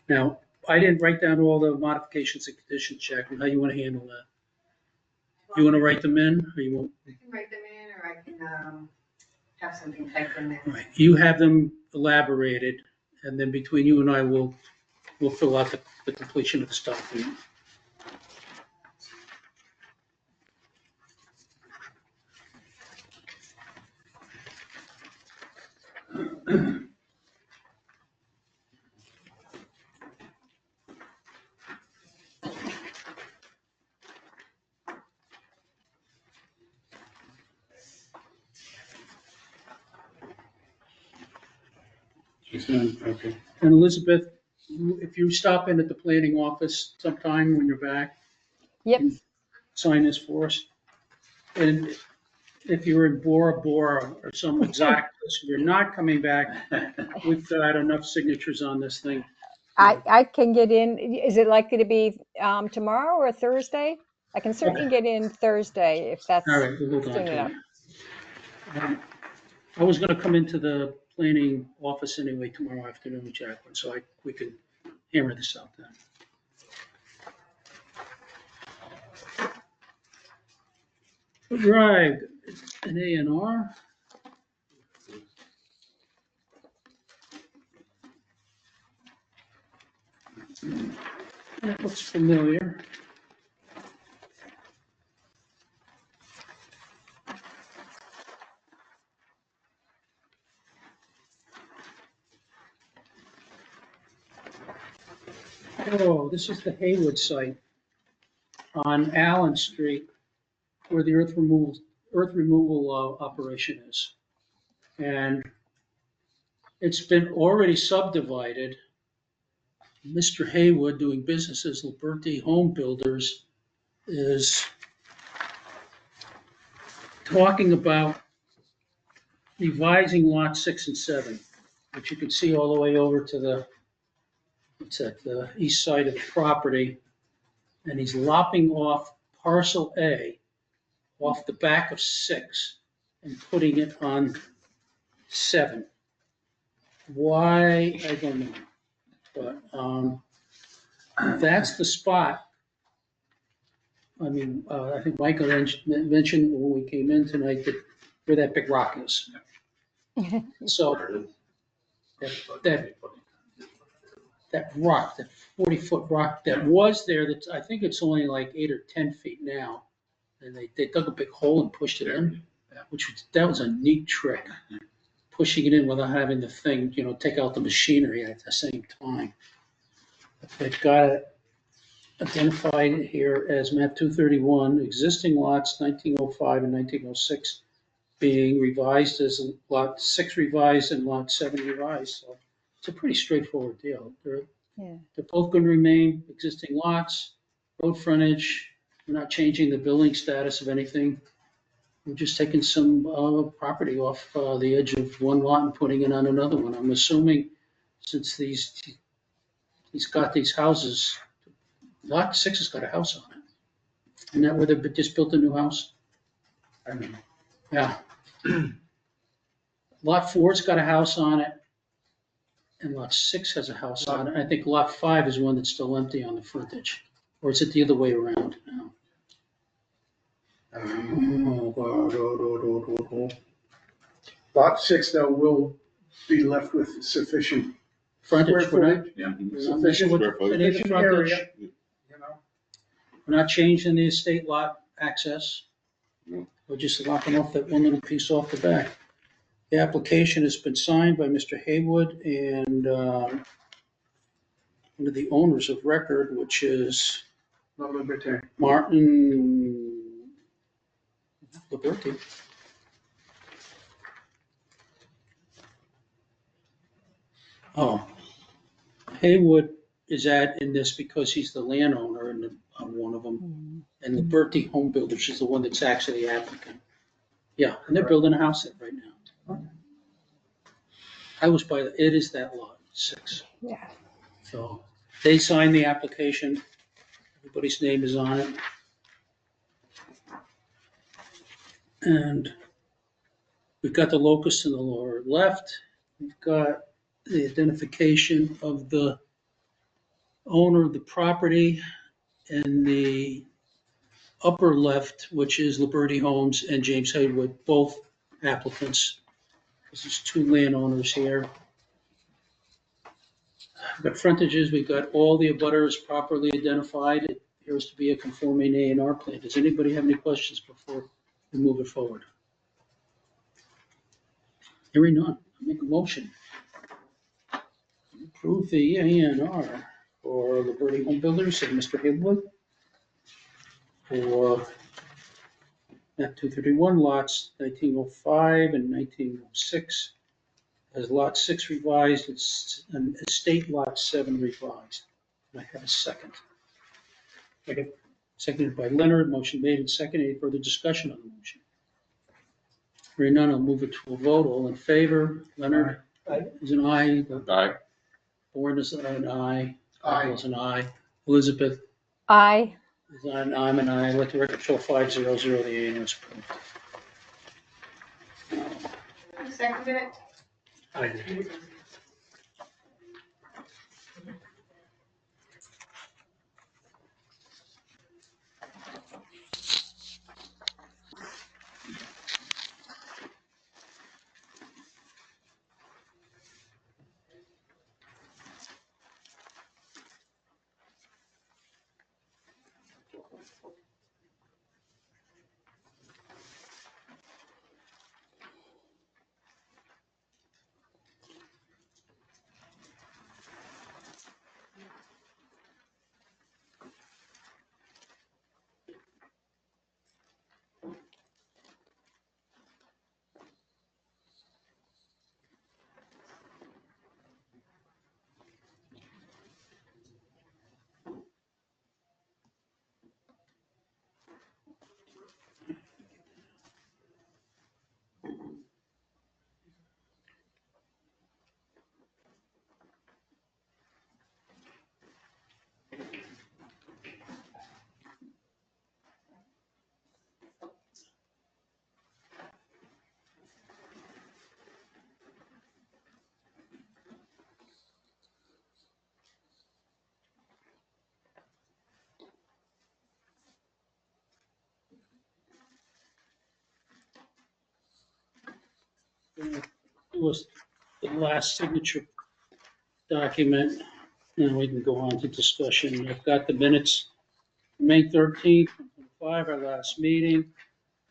[SPEAKER 2] Now, I didn't write down all the modifications and conditions, Jacqueline. How you want to handle that? You want to write them in, or you won't?
[SPEAKER 6] I can write them in, or I can have something typed in there.
[SPEAKER 2] Right, you have them elaborated, and then between you and I, we'll fill out the completion of this document. Okay. And Elizabeth, if you stop in at the planning office sometime when you're back,
[SPEAKER 7] Yep.
[SPEAKER 2] sign this for us. And if you're in Bora Bora or some exotic place, if you're not coming back, we've got enough signatures on this thing.
[SPEAKER 7] I can get in. Is it likely to be tomorrow or Thursday? I can certainly get in Thursday if that's
[SPEAKER 2] All right, we'll hold on
[SPEAKER 7] soon
[SPEAKER 2] to
[SPEAKER 7] enough.
[SPEAKER 2] it. I was gonna come into the planning office anyway tomorrow afternoon with Jacqueline, so we could hammer this out then. Right, an A&R. That looks familiar. Oh, this is the Haywood site on Allen Street where the earth removal operation is. And it's been already subdivided. Mr. Haywood, doing business as Liberty Home Builders, is talking about revising lots 6 and 7, which you can see all the way over to the east side of the property. And he's lopping off parcel A off the back of 6 and putting it on 7. Why, I don't know. But that's the spot. I mean, I think Michael mentioned when we came in tonight where that big rock is. So that rock, that 40-foot rock that was there, that I think it's only like 8 or 10 feet now. And they dug a big hole and pushed it in, that was a neat trick. Pushing it in without having the thing, take out the machinery at the same time. They've got it identified here as map 231, existing lots 1905 and 1906 being revised as lot 6 revised and lot 7 revised. So it's a pretty straightforward deal. They're both going to remain existing lots, road frontage. We're not changing the building status of anything. We're just taking some property off the edge of one lot and putting it on another one. I'm assuming since he's got these houses, lot 6 has got a house on it. Isn't that where they just built a new house? I don't know. Yeah. Lot 4's got a house on it, and lot 6 has a house on it. I think lot 5 is one that's still empty on the frontage, or is it the other way around now?
[SPEAKER 3] Lot 6 though will be left with sufficient
[SPEAKER 2] Frontage,
[SPEAKER 3] square
[SPEAKER 2] we're not,
[SPEAKER 3] footage,
[SPEAKER 5] Yeah.
[SPEAKER 2] we're not messing with
[SPEAKER 4] Square footage.
[SPEAKER 2] any of the
[SPEAKER 3] sufficient
[SPEAKER 2] frontage.
[SPEAKER 3] area, you know.
[SPEAKER 2] We're not changing the estate lot access.
[SPEAKER 4] No.
[SPEAKER 2] We're just locking off that one little piece off the back. The application has been signed by Mr. Haywood and one of the owners of record, which is
[SPEAKER 3] La Liberté.
[SPEAKER 2] Martin Liberty. Oh, Haywood is in this because he's the landowner on one of them. And Liberty Home Builders is the one that's actually the applicant. Yeah, and they're building a house there right now. I was it is that lot, 6.
[SPEAKER 7] Yeah.
[SPEAKER 2] So they signed the application. Everybody's name is on it. And we've got the locus in the lower left. We've got the identification of the owner of the property in the upper left, which is Liberty Homes and James Haywood, both applicants. There's 2 landowners here. We've got frontages, we've got all the abutters properly identified. It appears to be a conforming A&R plan. Does anybody have any questions before we move it forward? Hearing none, I'll make a motion. Approve the A&R for Liberty Home Builders and Mr. Haywood for map 231 lots 1905 and 1906. As lot 6 revised, it's an estate lot 7 revised. And I have a second. Seconded by Leonard, motion made and seconded. Any further discussion on the motion? Hearing none, I'll move it to a vote. All in favor? Leonard?
[SPEAKER 8] Aye.
[SPEAKER 2] Is an aye.
[SPEAKER 4] Aye.
[SPEAKER 2] Warren is an aye.
[SPEAKER 3] Aye.
[SPEAKER 2] Michael is an aye. Elizabeth
[SPEAKER 7] I,
[SPEAKER 2] is an aye. I'm an aye. Let the record show 500, the A&R is approved.
[SPEAKER 6] Who seconded it?
[SPEAKER 2] I did. It was the last signature document, and we can go on to discussion. I've got the minutes, May 13th, 2025, our last meeting,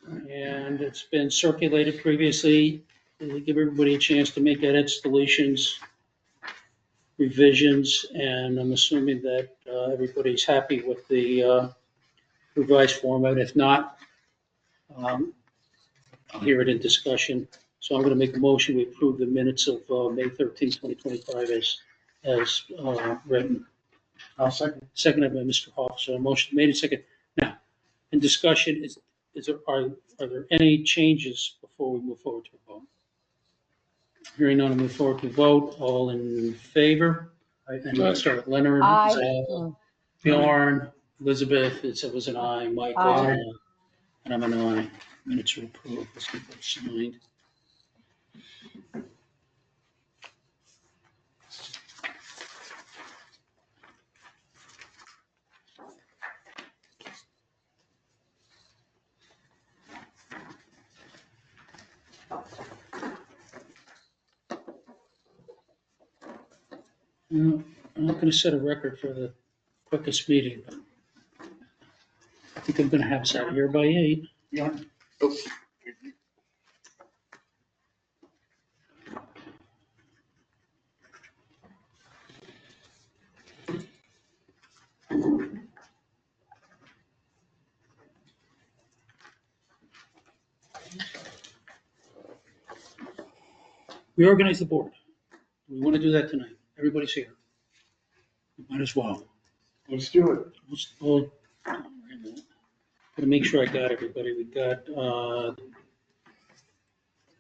[SPEAKER 2] and it's been circulated previously. To give everybody a chance to make edits, deletions, revisions, and I'm assuming that everybody's happy with the revised format. If not, I'll hear it in discussion. So I'm going to make a motion, we approve the minutes of May 13th, 2025 as written.
[SPEAKER 3] I'll second.
[SPEAKER 2] Seconded by Mr. Hoff, so a motion made and second. Now, in discussion, are there any changes before we move forward to a vote? Hearing none, I'll move forward to a vote. All in favor? And let's start with Leonard.
[SPEAKER 7] Aye.
[SPEAKER 2] Bjorn, Elizabeth, it was an aye, Mike was an aye, and I'm an aye. Minutes are approved, let's get those signed. I'm not gonna set a record for the quickest meeting, but I think I'm gonna have us out of here by 8.
[SPEAKER 3] Yeah.
[SPEAKER 4] Oh,
[SPEAKER 2] Reorganize the board. We want to do that tonight. Everybody's here. Might as well.
[SPEAKER 3] Let's do it.
[SPEAKER 2] We'll, gotta make sure I got everybody. We got,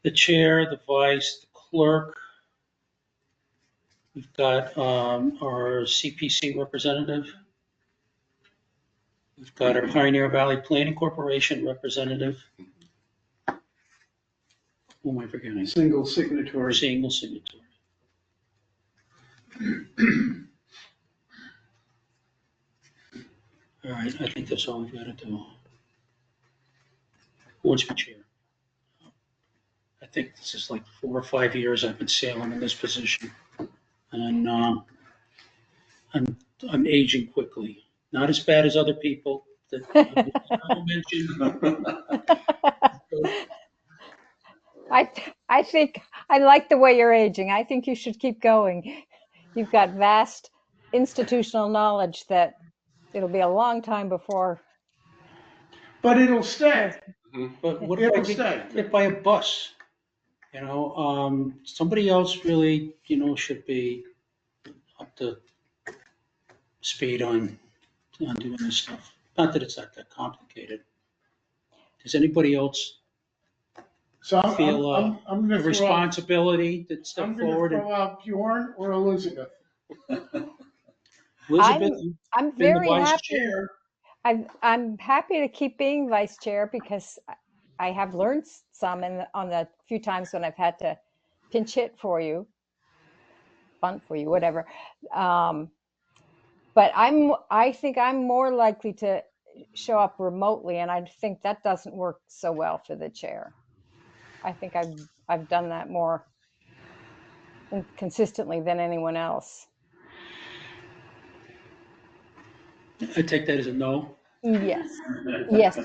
[SPEAKER 2] the chair, the vice, the clerk. We've got, our CPC representative. We've got our Pioneer Valley Planning Corporation representative. Who am I forgetting?
[SPEAKER 3] Single signatory.
[SPEAKER 2] Single signatory. All right, I think that's all we've got to do. Who wants to be chair? I think this is like 4 or 5 years I've been sailing in this position. And I'm aging quickly. Not as bad as other people that I mentioned.
[SPEAKER 7] I think I like the way you're aging. I think you should keep going. You've got vast institutional knowledge that it'll be a long time before.
[SPEAKER 3] But it'll stay.
[SPEAKER 2] But what if I
[SPEAKER 3] It'll
[SPEAKER 2] get
[SPEAKER 3] stay.
[SPEAKER 2] hit by a bus? You know, somebody else really, should be up to speed on doing this stuff. Not that it's not that complicated. Does anybody else
[SPEAKER 3] So
[SPEAKER 2] feel
[SPEAKER 3] I'm
[SPEAKER 2] a
[SPEAKER 3] gonna throw out,
[SPEAKER 2] responsibility to step
[SPEAKER 3] I'm gonna
[SPEAKER 2] forward?
[SPEAKER 3] throw out Bjorn or Elizabeth.
[SPEAKER 2] Elizabeth,
[SPEAKER 7] I'm
[SPEAKER 2] been the
[SPEAKER 7] very
[SPEAKER 2] vice
[SPEAKER 7] happy.
[SPEAKER 2] chair.
[SPEAKER 7] I'm happy to keep being vice chair because I have learned some on the few times when I've had to pinch hit for you, bunt for you, whatever. But I think I'm more likely to show up remotely, and I think that doesn't work so well for the chair. I think I've done that more consistently than anyone else.
[SPEAKER 2] I take that as a no.
[SPEAKER 7] Yes,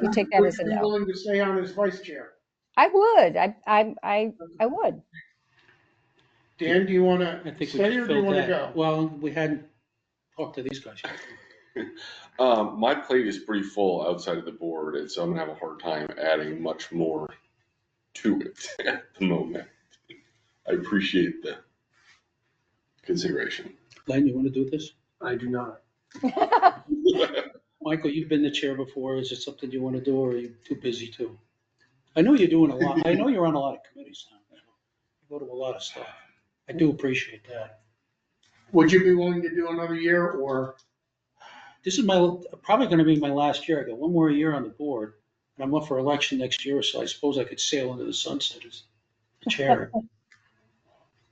[SPEAKER 7] you take that
[SPEAKER 3] Would
[SPEAKER 7] as a
[SPEAKER 3] you be
[SPEAKER 7] no.
[SPEAKER 3] willing to stay on as vice chair?
[SPEAKER 7] I would. I would.
[SPEAKER 3] Dan, do you want
[SPEAKER 2] I
[SPEAKER 3] to
[SPEAKER 2] think we
[SPEAKER 3] stay or do you
[SPEAKER 2] filled
[SPEAKER 3] want to
[SPEAKER 2] that.
[SPEAKER 3] go?
[SPEAKER 2] Well, we hadn't talked to these guys yet.
[SPEAKER 4] my plate is pretty full outside of the board, and so I'm gonna have a hard time adding much more to it at the moment. I appreciate the consideration.
[SPEAKER 2] Len, you want to do this?
[SPEAKER 8] I do not.
[SPEAKER 2] Michael, you've been the chair before. Is it something you want to do, or are you too busy too? I know you're doing a lot. I know you're on a lot of committees now. You go to a lot of stuff. I do appreciate that.
[SPEAKER 3] Would you be willing to do another year or?
[SPEAKER 2] This is probably going to be my last year. I got one more year on the board, and I'm up for election next year, so I suppose I could sail into the sunset as the chair.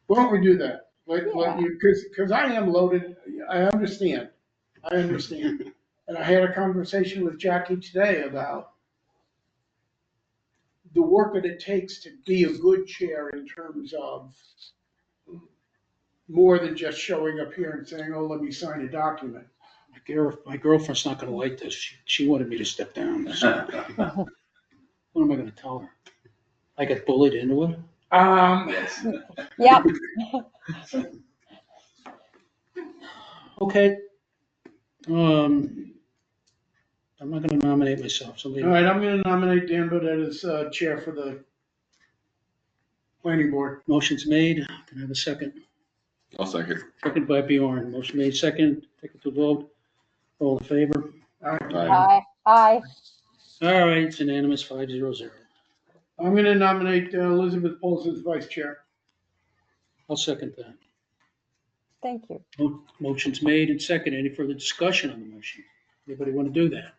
[SPEAKER 3] Why don't we do that? Let you, because I am loaded. I understand. And I had a conversation with Jackie today about the work that it takes to be a good chair in terms of more than just showing up here and saying, oh, let me sign a document.
[SPEAKER 2] My girlfriend's not going to like this. She wanted me to step down. So what am I going to tell her? I got bullied into it?
[SPEAKER 3] Yes.
[SPEAKER 7] Yep.
[SPEAKER 2] Okay. I'm not going to nominate myself. Somebody.
[SPEAKER 3] All right, I'm going to nominate Dan Bodet as chair for the planning board.
[SPEAKER 2] Motion's made. Can I have a second?
[SPEAKER 4] I'll second.
[SPEAKER 2] Second by Bjorn. Motion made second. Take it to vote. All in favor?
[SPEAKER 3] All right.
[SPEAKER 4] Aye.
[SPEAKER 7] Aye.
[SPEAKER 2] All right, it's unanimous, 5-0-0.
[SPEAKER 3] I'm going to nominate Elizabeth Poles as vice chair.
[SPEAKER 2] I'll second that.
[SPEAKER 7] Thank you.
[SPEAKER 2] Motion's made and second. Any further discussion on the motion? Anybody want to do that?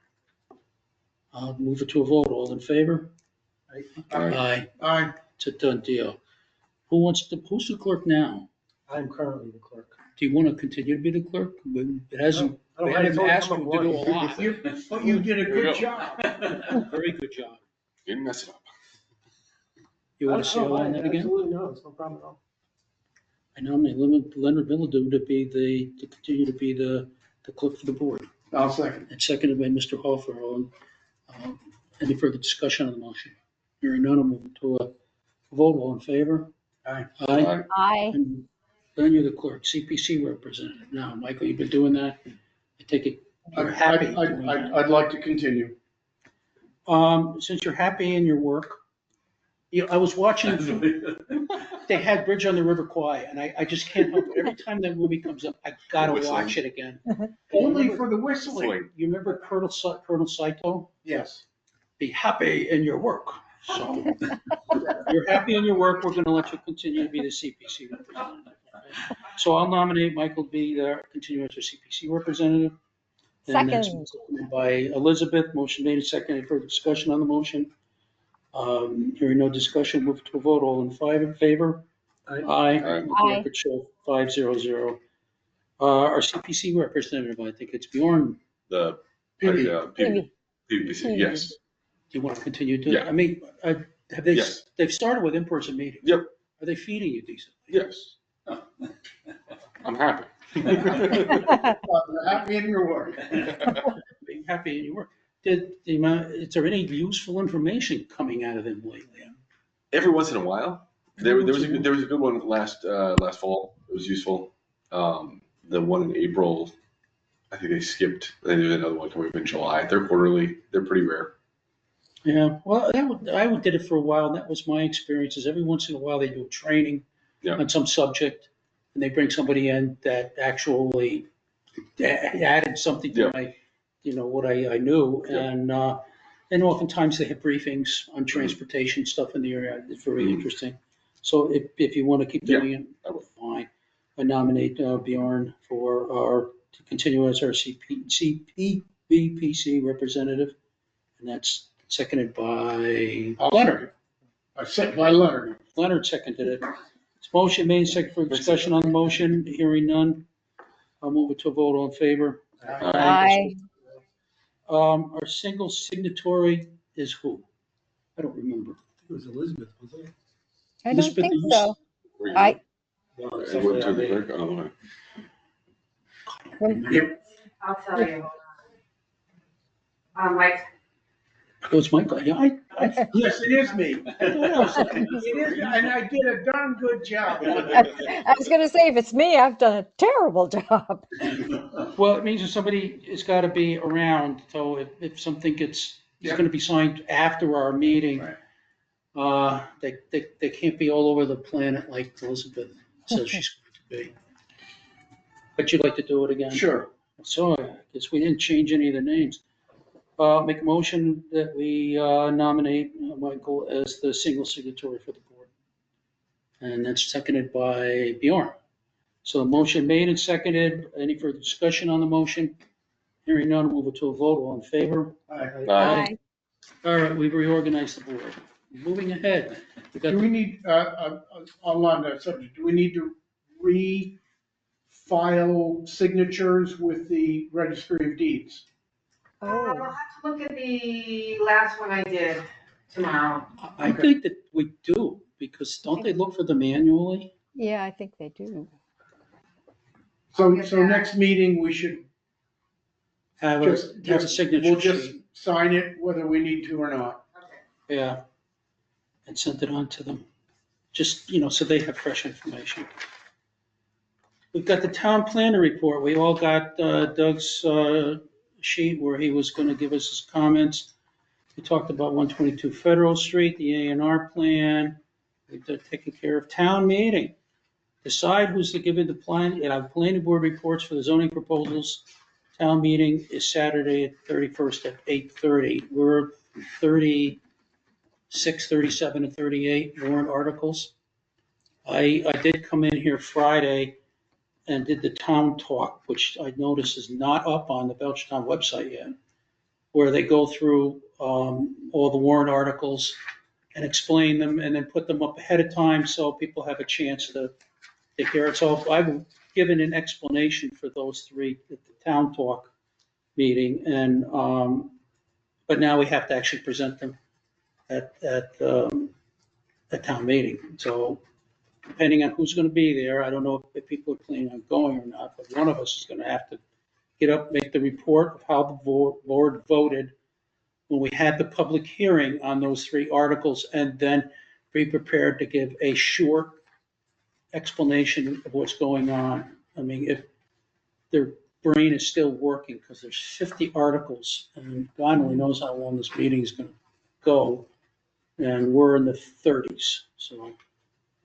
[SPEAKER 2] I'll move it to a vote. All in favor? Aye.
[SPEAKER 3] Aye.
[SPEAKER 2] It's a done deal. Who's the clerk now?
[SPEAKER 8] I'm currently the clerk.
[SPEAKER 2] Do you want to continue to be the clerk? It hasn't,
[SPEAKER 8] I
[SPEAKER 2] we
[SPEAKER 8] don't-
[SPEAKER 2] haven't
[SPEAKER 8] it's only
[SPEAKER 2] asked
[SPEAKER 8] come
[SPEAKER 2] you
[SPEAKER 8] up
[SPEAKER 2] to do a
[SPEAKER 8] once.
[SPEAKER 2] lot.
[SPEAKER 3] You did a
[SPEAKER 4] There we
[SPEAKER 3] good
[SPEAKER 4] go.
[SPEAKER 3] job.
[SPEAKER 2] Very good job.
[SPEAKER 4] Didn't mess it up.
[SPEAKER 2] You want
[SPEAKER 8] I
[SPEAKER 2] to
[SPEAKER 8] don't
[SPEAKER 2] sail on
[SPEAKER 8] mind.
[SPEAKER 2] that again?
[SPEAKER 8] Absolutely no, it's no problem at all.
[SPEAKER 2] I nominate Leonard Mildew to continue to be the clerk for the board.
[SPEAKER 3] I'll second.
[SPEAKER 2] And seconded by Mr. Hofer. Any further discussion on the motion? Hearing none, I'll move to a vote. All in favor?
[SPEAKER 3] Aye.
[SPEAKER 2] Aye.
[SPEAKER 7] Aye.
[SPEAKER 2] And then you're the clerk, CPC representative. Now, Michael, you've been doing that. I take it you're happy doing that.
[SPEAKER 3] I'd like to continue.
[SPEAKER 2] Since you're happy in your work, I was watching, they had Bridge on the River Kwai, and I just can't help it. Every time that movie comes up, I gotta
[SPEAKER 4] Whistling.
[SPEAKER 2] watch it again.
[SPEAKER 3] Only for the whistling.
[SPEAKER 4] Swing.
[SPEAKER 2] You remember Colonel Saito?
[SPEAKER 3] Yes.
[SPEAKER 2] Be happy in your work. So you're happy in your work, we're gonna let you continue to be the CPC representative. So I'll nominate Michael to be the, continue as our CPC representative. And that's
[SPEAKER 7] Second.
[SPEAKER 2] seconded by Elizabeth. Motion made and seconded. Further discussion on the motion? Hearing no discussion, move to a vote. All in favor? Aye.
[SPEAKER 4] Aye.
[SPEAKER 7] Aye.
[SPEAKER 2] Record show 500. Our CPC representative, I think it's Bjorn.
[SPEAKER 4] The
[SPEAKER 7] Maybe.
[SPEAKER 4] PVC, yes.
[SPEAKER 2] Do you want to continue to?
[SPEAKER 4] Yeah.
[SPEAKER 2] I mean, have they,
[SPEAKER 4] Yes.
[SPEAKER 2] they've started with in-person meetings.
[SPEAKER 4] Yep.
[SPEAKER 2] Are they feeding you decently?
[SPEAKER 4] Yes. I'm happy.
[SPEAKER 3] Happy in your work.
[SPEAKER 2] Being happy in your work. Is there any useful information coming out of them lately?
[SPEAKER 4] Every once in a while, there was a good one last fall. It was useful. The one in April, I think they skipped. They did another one coming up in July. They're quarterly. They're pretty rare.
[SPEAKER 2] Yeah, well, I did it for a while, and that was my experience, is every once in a while they do a training
[SPEAKER 4] Yeah.
[SPEAKER 2] on some subject, and they bring somebody in that actually added something to
[SPEAKER 4] Yeah.
[SPEAKER 2] my, what I knew,
[SPEAKER 4] Yeah.
[SPEAKER 2] and oftentimes they have briefings on transportation stuff in the area. It's very interesting. So if you want to keep
[SPEAKER 4] Yeah,
[SPEAKER 2] doing it,
[SPEAKER 4] I will.
[SPEAKER 2] fine. I nominate Bjorn to continue as our CPVPC representative, and that's seconded by Leonard.
[SPEAKER 3] I said by Leonard.
[SPEAKER 2] Leonard seconded it. It's motion made, second for discussion on the motion. Hearing none. I'll move it to a vote. All in favor?
[SPEAKER 7] Aye.
[SPEAKER 2] Our single signatory is who? I don't remember.
[SPEAKER 8] It was Elizabeth, wasn't it?
[SPEAKER 7] I don't
[SPEAKER 2] Elizabeth,
[SPEAKER 7] think
[SPEAKER 2] you-
[SPEAKER 7] so.
[SPEAKER 4] Were you-
[SPEAKER 7] I,
[SPEAKER 8] No, it's
[SPEAKER 4] I went to the
[SPEAKER 8] somebody
[SPEAKER 4] clerk. Oh, no.
[SPEAKER 6] I'll tell you. Mike,
[SPEAKER 2] Oh, it's Michael. Yeah, I
[SPEAKER 3] Yes, it is me.
[SPEAKER 2] thought I was looking.
[SPEAKER 3] It is, and I did a darn good job.
[SPEAKER 7] I was gonna say, if it's me, I've done a terrible job.
[SPEAKER 2] Well, it means that somebody has got to be around, so if something is
[SPEAKER 3] Yeah.
[SPEAKER 2] going to be signed after our meeting, they can't be all over the planet like Elizabeth says she's going to be. But you'd like to do it again?
[SPEAKER 3] Sure.
[SPEAKER 2] So I guess we didn't change any of the names. Make a motion that we nominate Michael as the single signatory for the board. And that's seconded by Bjorn. So the motion made and seconded. Any further discussion on the motion? Hearing none, move it to a vote. All in favor?
[SPEAKER 4] Aye.
[SPEAKER 2] All right, we've reorganized the board. Moving ahead. We got
[SPEAKER 3] Do we need, on that subject, do we need to refile signatures with the registry of deeds?
[SPEAKER 6] I'll have to look at the last one I did tomorrow.
[SPEAKER 2] I think that we do, because don't they look for them annually?
[SPEAKER 7] Yeah, I think they do.
[SPEAKER 3] So next meeting, we should
[SPEAKER 2] Have
[SPEAKER 3] just,
[SPEAKER 2] a signature
[SPEAKER 3] we'll just
[SPEAKER 2] sheet.
[SPEAKER 3] sign it whether we need to or not.
[SPEAKER 6] Okay.
[SPEAKER 2] Yeah. And send it on to them. Just, so they have fresh information. We've got the town planner report. We all got Doug's sheet where he was going to give us his comments. We talked about 122 Federal Street, the A&R plan. We've taken care of town meeting. Decide who's to give it the planning board reports for the zoning proposals. Town meeting is Saturday at 31st at 8:30. We're 36, 37, and 38 warrant articles. I did come in here Friday and did the town talk, which I noticed is not up on the Belchertown website yet, where they go through all the warrant articles and explain them and then put them up ahead of time so people have a chance to hear it. So I've given an explanation for those three at the town talk meeting, and but now we have to actually present them at town meeting. So depending on who's going to be there, I don't know if people are planning on going or not, but one of us is going to have to get up, make the report of how the board voted when we had the public hearing on those 3 articles, and then be prepared to give a short explanation of what's going on. I mean, if their brain is still working, because there's 50 articles, and God only knows how long this meeting is going to go, and we're in the 30s, so.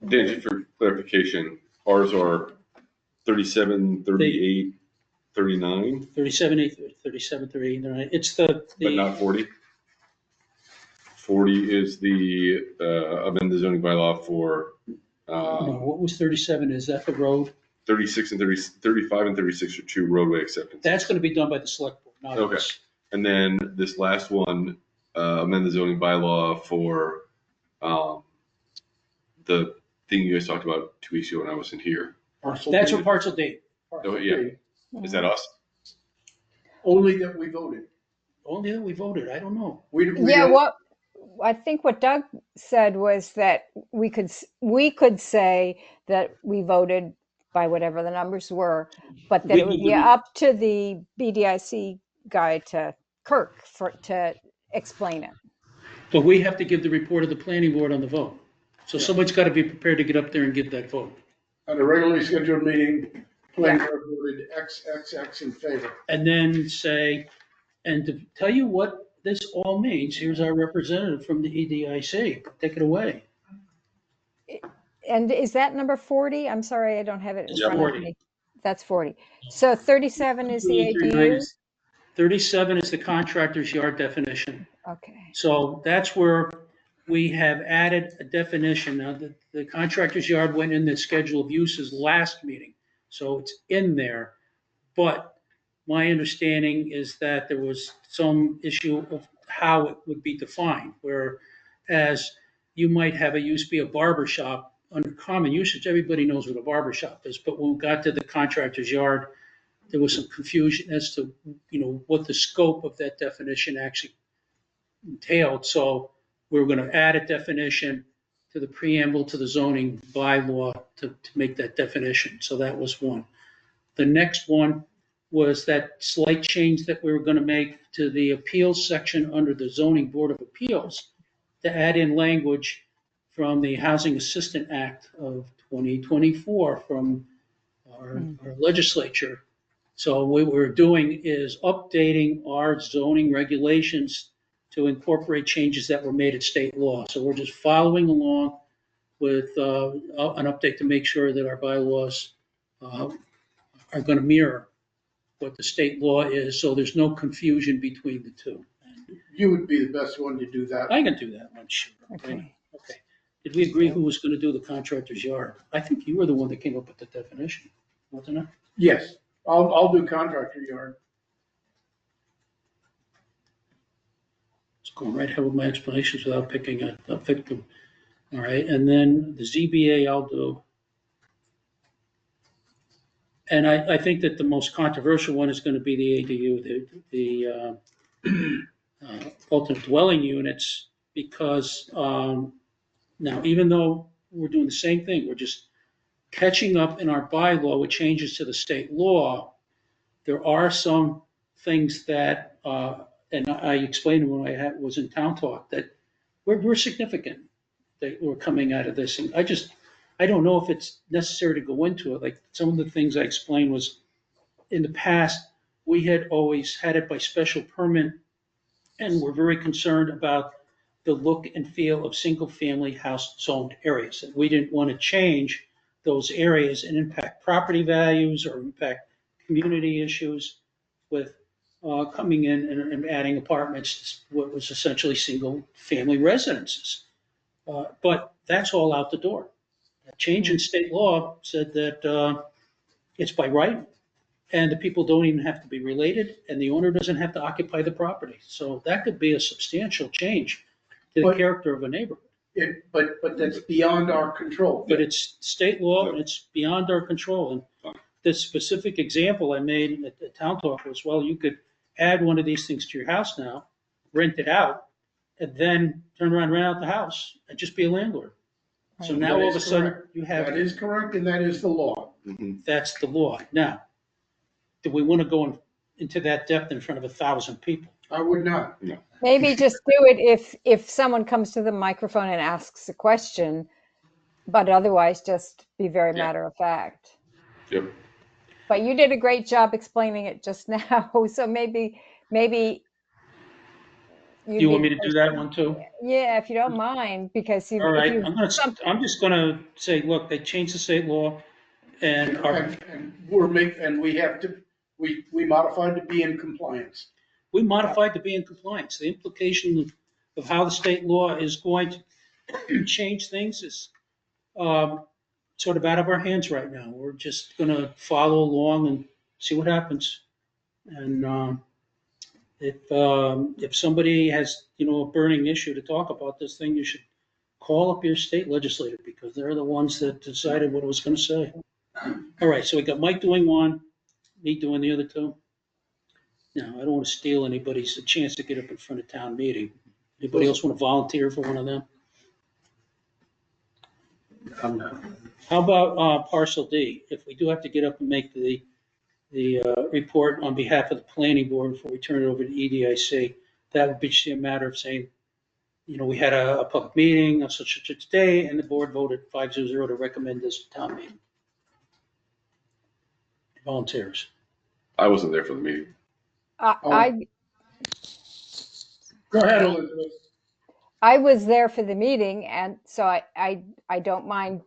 [SPEAKER 4] Dan, just for clarification, ours are 37, 38, 39,
[SPEAKER 2] 37, 37, 38, it's the.
[SPEAKER 4] but not 40? 40 is the amend the zoning bylaw for
[SPEAKER 2] No, what was 37? Is that the road?
[SPEAKER 4] 36 and 35 and 36 are 2 roadway acceptance.
[SPEAKER 2] That's going to be done by the select board, not
[SPEAKER 4] Okay.
[SPEAKER 2] us.
[SPEAKER 4] And then this last one, amend the zoning bylaw for the thing you guys talked about 2 weeks ago when I wasn't here.
[SPEAKER 2] That's for parcel D.
[SPEAKER 4] Oh, yeah. Is that us?
[SPEAKER 3] Only that we voted.
[SPEAKER 2] Only that we voted, I don't know.
[SPEAKER 3] We
[SPEAKER 7] Yeah,
[SPEAKER 3] don't-
[SPEAKER 7] what I think what Doug said was that we could say that we voted by whatever the numbers were, but that
[SPEAKER 2] We
[SPEAKER 7] it would
[SPEAKER 2] need
[SPEAKER 7] be
[SPEAKER 2] to-
[SPEAKER 7] up to the BDIC guy to Kirk to explain it.
[SPEAKER 2] But we have to give the report of the planning board on the vote. So someone's got to be prepared to get up there and give that vote.
[SPEAKER 3] At a regularly scheduled meeting, planning board voted XXX in favor.
[SPEAKER 2] And then say, and to tell you what this all means, here's our representative from the EDIC. Take it away.
[SPEAKER 7] And is that number 40? I'm sorry, I don't have it in
[SPEAKER 4] Yeah,
[SPEAKER 7] front
[SPEAKER 2] 40.
[SPEAKER 7] of me. That's 40. So 37 is the ADU?
[SPEAKER 2] 37 is the contractor's yard definition.
[SPEAKER 7] Okay.
[SPEAKER 2] So that's where we have added a definition. Now, the contractor's yard went in the schedule of uses last meeting, so it's in there. But my understanding is that there was some issue of how it would be defined, whereas you might have a use be a barber shop under common usage. Everybody knows what a barber shop is, but when we got to the contractor's yard, there was some confusion as to, what the scope of that definition actually entailed. So we're going to add a definition to the preamble to the zoning bylaw to make that definition. So that was one. The next one was that slight change that we were going to make to the appeals section under the zoning board of appeals to add in language from the Housing Assistant Act of 2024 from our legislature. So what we're doing is updating our zoning regulations to incorporate changes that were made at state law. So we're just following along with an update to make sure that our bylaws are going to mirror what the state law is, so there's no confusion between the two.
[SPEAKER 3] You would be the best one to do that.
[SPEAKER 2] I can do that one, sure.
[SPEAKER 7] Okay.
[SPEAKER 2] Okay. Did we agree who was going to do the contractor's yard? I think you were the one that came up with the definition, wasn't it?
[SPEAKER 3] Yes, I'll do contractor yard.
[SPEAKER 2] Just going right ahead with my explanations without picking a victim. All right, and then the ZBA I'll do. And I think that the most controversial one is going to be the ADU, the ultimate dwelling units, because now, even though we're doing the same thing, we're just catching up in our bylaw with changes to the state law. There are some things that, and I explained when I was in town talk, that were significant that were coming out of this. And I don't know if it's necessary to go into it. Like some of the things I explained was in the past, we had always had it by special permit, and we're very concerned about the look and feel of single-family house zoned areas. And we didn't want to change those areas and impact property values or impact community issues with coming in and adding apartments, what was essentially single-family residences. But that's all out the door. A change in state law said that it's by right, and the people don't even have to be related, and the owner doesn't have to occupy the property. So that could be a substantial change to the
[SPEAKER 3] But-
[SPEAKER 2] character of a neighborhood.
[SPEAKER 3] But that's beyond our control.
[SPEAKER 2] But it's state law, and it's beyond our control. And the specific example I made at the town talk was, well, you could add one of these things to your house now, rent it out, and then turn around, rent out the house, and just be a landlord. So
[SPEAKER 7] Right.
[SPEAKER 2] now
[SPEAKER 3] That
[SPEAKER 2] all
[SPEAKER 3] is
[SPEAKER 2] of a sudden
[SPEAKER 3] correct.
[SPEAKER 2] you have,
[SPEAKER 3] That is correct, and that is the law.
[SPEAKER 4] Mhm.
[SPEAKER 2] that's the law. Now, do we want to go into that depth in front of 1,000 people?
[SPEAKER 3] I would not.
[SPEAKER 7] Maybe just do it if someone comes to the microphone and asks a question, but otherwise just be very
[SPEAKER 4] Yeah.
[SPEAKER 7] matter of fact.
[SPEAKER 4] Yep.
[SPEAKER 7] But you did a great job explaining it just now, so maybe you'd
[SPEAKER 2] You want
[SPEAKER 7] be
[SPEAKER 2] me to do that one too?
[SPEAKER 7] yeah, if you don't mind, because
[SPEAKER 2] All
[SPEAKER 7] if
[SPEAKER 2] right,
[SPEAKER 7] you
[SPEAKER 2] I'm just gonna say, look, they changed the state law and
[SPEAKER 3] We modified to be in compliance.
[SPEAKER 2] we modified to be in compliance. The implication of how the state law is going to change things is sort of out of our hands right now. We're just gonna follow along and see what happens. And if somebody has, a burning issue to talk about this thing, you should call up your state legislator because they're the ones that decided what it was gonna say. All right, so we got Mike doing one, me doing the other two. Now, I don't want to steal anybody's chance to get up in front of town meeting. Anybody else want to volunteer for one of them? How about parcel D? If we do have to get up and make the report on behalf of the planning board before we turn it over to EDIC, that would be just a matter of saying, we had a public meeting on such and such a day, and the board voted 5-0 to recommend this to town meeting. Volunteers.
[SPEAKER 4] I wasn't there for the meeting.
[SPEAKER 7] I
[SPEAKER 3] Go ahead, Elizabeth.
[SPEAKER 7] I was there for the meeting, and so I don't mind,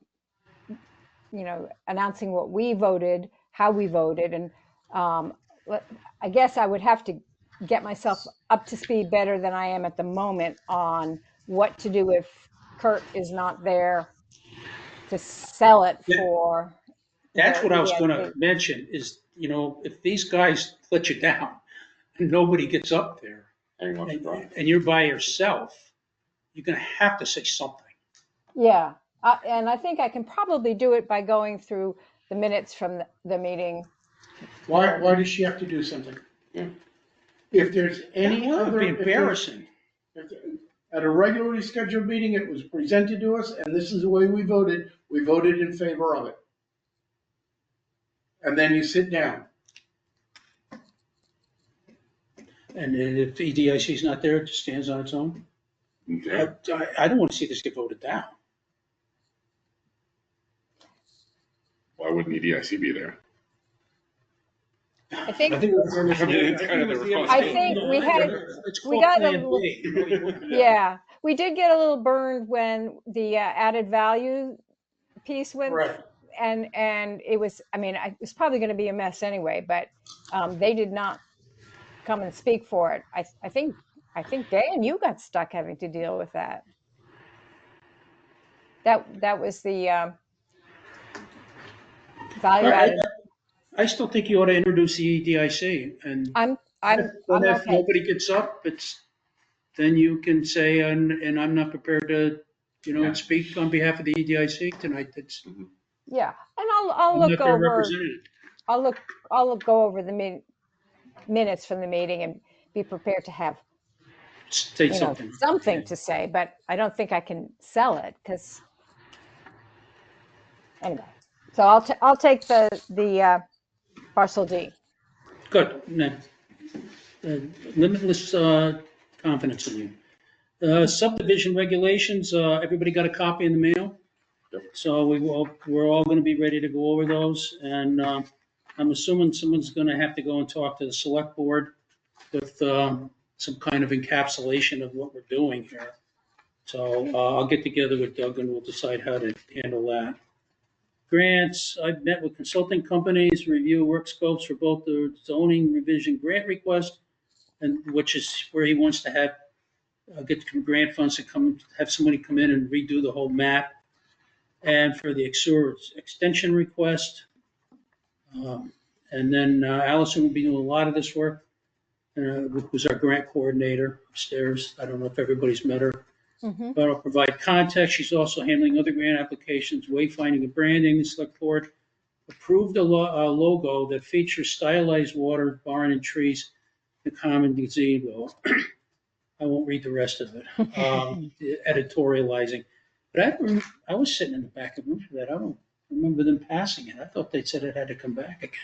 [SPEAKER 7] announcing what we voted, how we voted, and I guess I would have to get myself up to speed better than I am at the moment on what to do if Kurt is not there to sell it
[SPEAKER 2] Yeah.
[SPEAKER 7] for.
[SPEAKER 2] That's
[SPEAKER 7] the
[SPEAKER 2] what I was gonna
[SPEAKER 7] EIC.
[SPEAKER 2] mention is, if these guys let you down and nobody gets up there
[SPEAKER 4] Hang on, Brian.
[SPEAKER 2] and you're by yourself, you're gonna have to say something.
[SPEAKER 7] Yeah, and I think I can probably do it by going through the minutes from the meeting.
[SPEAKER 3] Why does she have to do something?
[SPEAKER 4] Yeah.
[SPEAKER 3] If there's any
[SPEAKER 2] That would
[SPEAKER 3] other.
[SPEAKER 2] be
[SPEAKER 3] if there's-
[SPEAKER 2] embarrassing.
[SPEAKER 3] At a regularly scheduled meeting, it was presented to us, and this is the way we voted. We voted in favor of it. And then you sit down.
[SPEAKER 2] And then if EDIC is not there, it just stands on its own.
[SPEAKER 4] Okay.
[SPEAKER 2] I don't want to see this get voted down.
[SPEAKER 4] Why wouldn't EDIC be there?
[SPEAKER 7] I think
[SPEAKER 2] I think
[SPEAKER 4] It's kind of their responsibility.
[SPEAKER 7] I think we got a
[SPEAKER 2] Plan
[SPEAKER 7] little-
[SPEAKER 2] B.
[SPEAKER 7] yeah, we did get a little burned when the added value piece went.
[SPEAKER 3] Right.
[SPEAKER 7] And it was, it was probably going to be a mess anyway, but they did not come and speak for it. I think Dan, you got stuck having to deal with that. That was the value added.
[SPEAKER 2] I still think you ought to introduce the EDIC and
[SPEAKER 7] I'm
[SPEAKER 2] if
[SPEAKER 7] okay.
[SPEAKER 2] nobody gets up, then you can say, and I'm not prepared to,
[SPEAKER 4] Yeah.
[SPEAKER 2] speak on behalf of the EDIC tonight.
[SPEAKER 7] Yeah, and
[SPEAKER 2] I'm
[SPEAKER 7] I'll
[SPEAKER 2] not
[SPEAKER 7] look
[SPEAKER 2] their
[SPEAKER 7] over.
[SPEAKER 2] representative.
[SPEAKER 7] I'll go over the minutes from the meeting and be prepared to have
[SPEAKER 2] Say something.
[SPEAKER 7] something to say, but I don't think I can sell it because anyway. So I'll take the parcel D.
[SPEAKER 2] Good. No. Limitless confidence in you. Subdivision regulations, everybody got a copy in the mail?
[SPEAKER 4] Yep.
[SPEAKER 2] So we're all gonna be ready to go over those, and I'm assuming someone's gonna have to go and talk to the select board with some kind of encapsulation of what we're doing here. So I'll get together with Doug and we'll decide how to handle that. Grants, I've met with consulting companies, review work scopes for both the zoning revision grant request, and which is where he wants to have, get some grant funds to have somebody come in and redo the whole map. And for the extension request. And then Allison will be doing a lot of this work, who's our grant coordinator upstairs. I don't know if everybody's met her.
[SPEAKER 7] Mhm.
[SPEAKER 2] But I'll provide context. She's also handling other grant applications, wayfinding and branding. The select board approved a logo that features stylized water, barn, and trees, the common gazebo. I won't read the rest of it. Editorializing. But I was sitting in the back of the room for that. I don't remember them passing it. I thought they said it had to come back again.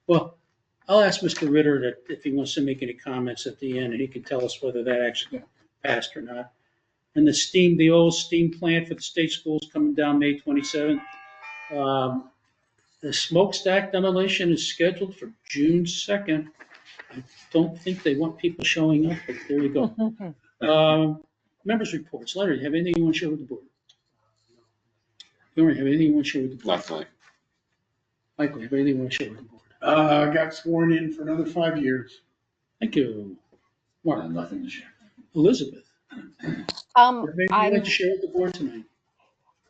[SPEAKER 2] Well, I'll ask Mr. Ritter that if he wants to make any comments at the end, and he can tell us whether that actually got passed or not. And the old steam plant for the state schools coming down May 27th. The smokestack demolition is scheduled for June 2nd. I don't think they want people showing up, but there you go. Members' reports. Leonard, have anything you want to share with the board? You don't have anything you want to share with the board?
[SPEAKER 4] Not tonight.
[SPEAKER 2] Michael, have anything you want to share with the board?
[SPEAKER 3] I got sworn in for another 5 years.
[SPEAKER 2] Thank you. Mark,
[SPEAKER 5] Nothing to share.
[SPEAKER 2] Elizabeth, have anything you'd
[SPEAKER 7] I'm
[SPEAKER 2] like to share with the board tonight?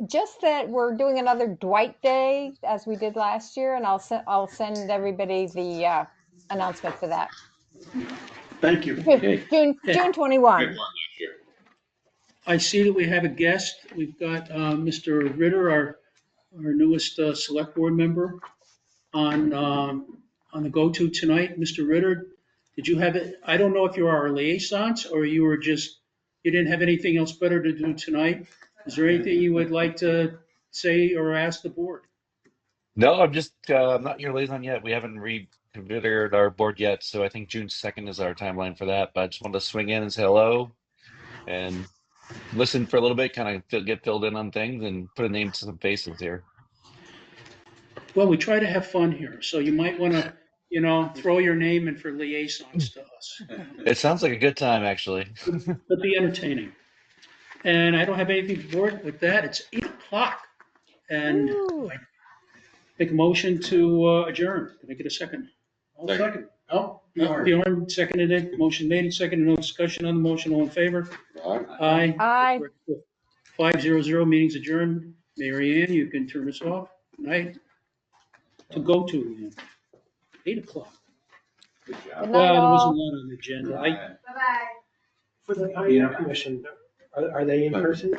[SPEAKER 7] just that we're doing another Dwight Day as we did last year, and I'll send everybody the announcement for that.
[SPEAKER 3] Thank you.
[SPEAKER 2] Okay.
[SPEAKER 7] June
[SPEAKER 2] Yeah.
[SPEAKER 7] June 21.
[SPEAKER 2] I see that we have a guest. We've got Mr. Ritter, our newest select board member on the go-to tonight. Mr. Ritter, did you have it? I don't know if you are our liaisons or you were just, you didn't have anything else better to do tonight. Is there anything you would like to say or ask the board?
[SPEAKER 9] No, I'm just I'm not your liaison yet. We haven't reconfigured our board yet, so I think June 2nd is our timeline for that. But I just wanted to swing in and say hello and listen for a little bit, kind of get filled in on things and put a name to some faces here.
[SPEAKER 2] Well, we try to have fun here, so you might want to, throw your name in for liaisons to us.
[SPEAKER 9] It sounds like a good time, actually.
[SPEAKER 2] It'll be entertaining. And I don't have anything to board with that. It's 8:00. And I make a motion to adjourn. Can I get a second?
[SPEAKER 3] I'll second. Oh, no.
[SPEAKER 2] Bjorn seconded it. Motion made and seconded. No discussion on the motion. All in favor?
[SPEAKER 4] All right.
[SPEAKER 2] Aye.
[SPEAKER 7] Aye.
[SPEAKER 2] 500, meetings adjourned. Mary Ann, you can turn us off. Night. To go to again. 8:00.
[SPEAKER 5] Good
[SPEAKER 7] Good
[SPEAKER 5] job.
[SPEAKER 7] night,
[SPEAKER 2] Well, there wasn't
[SPEAKER 7] all.
[SPEAKER 2] a lot on the agenda.
[SPEAKER 6] Bye-bye.
[SPEAKER 8] For the IEM commission, are they in person?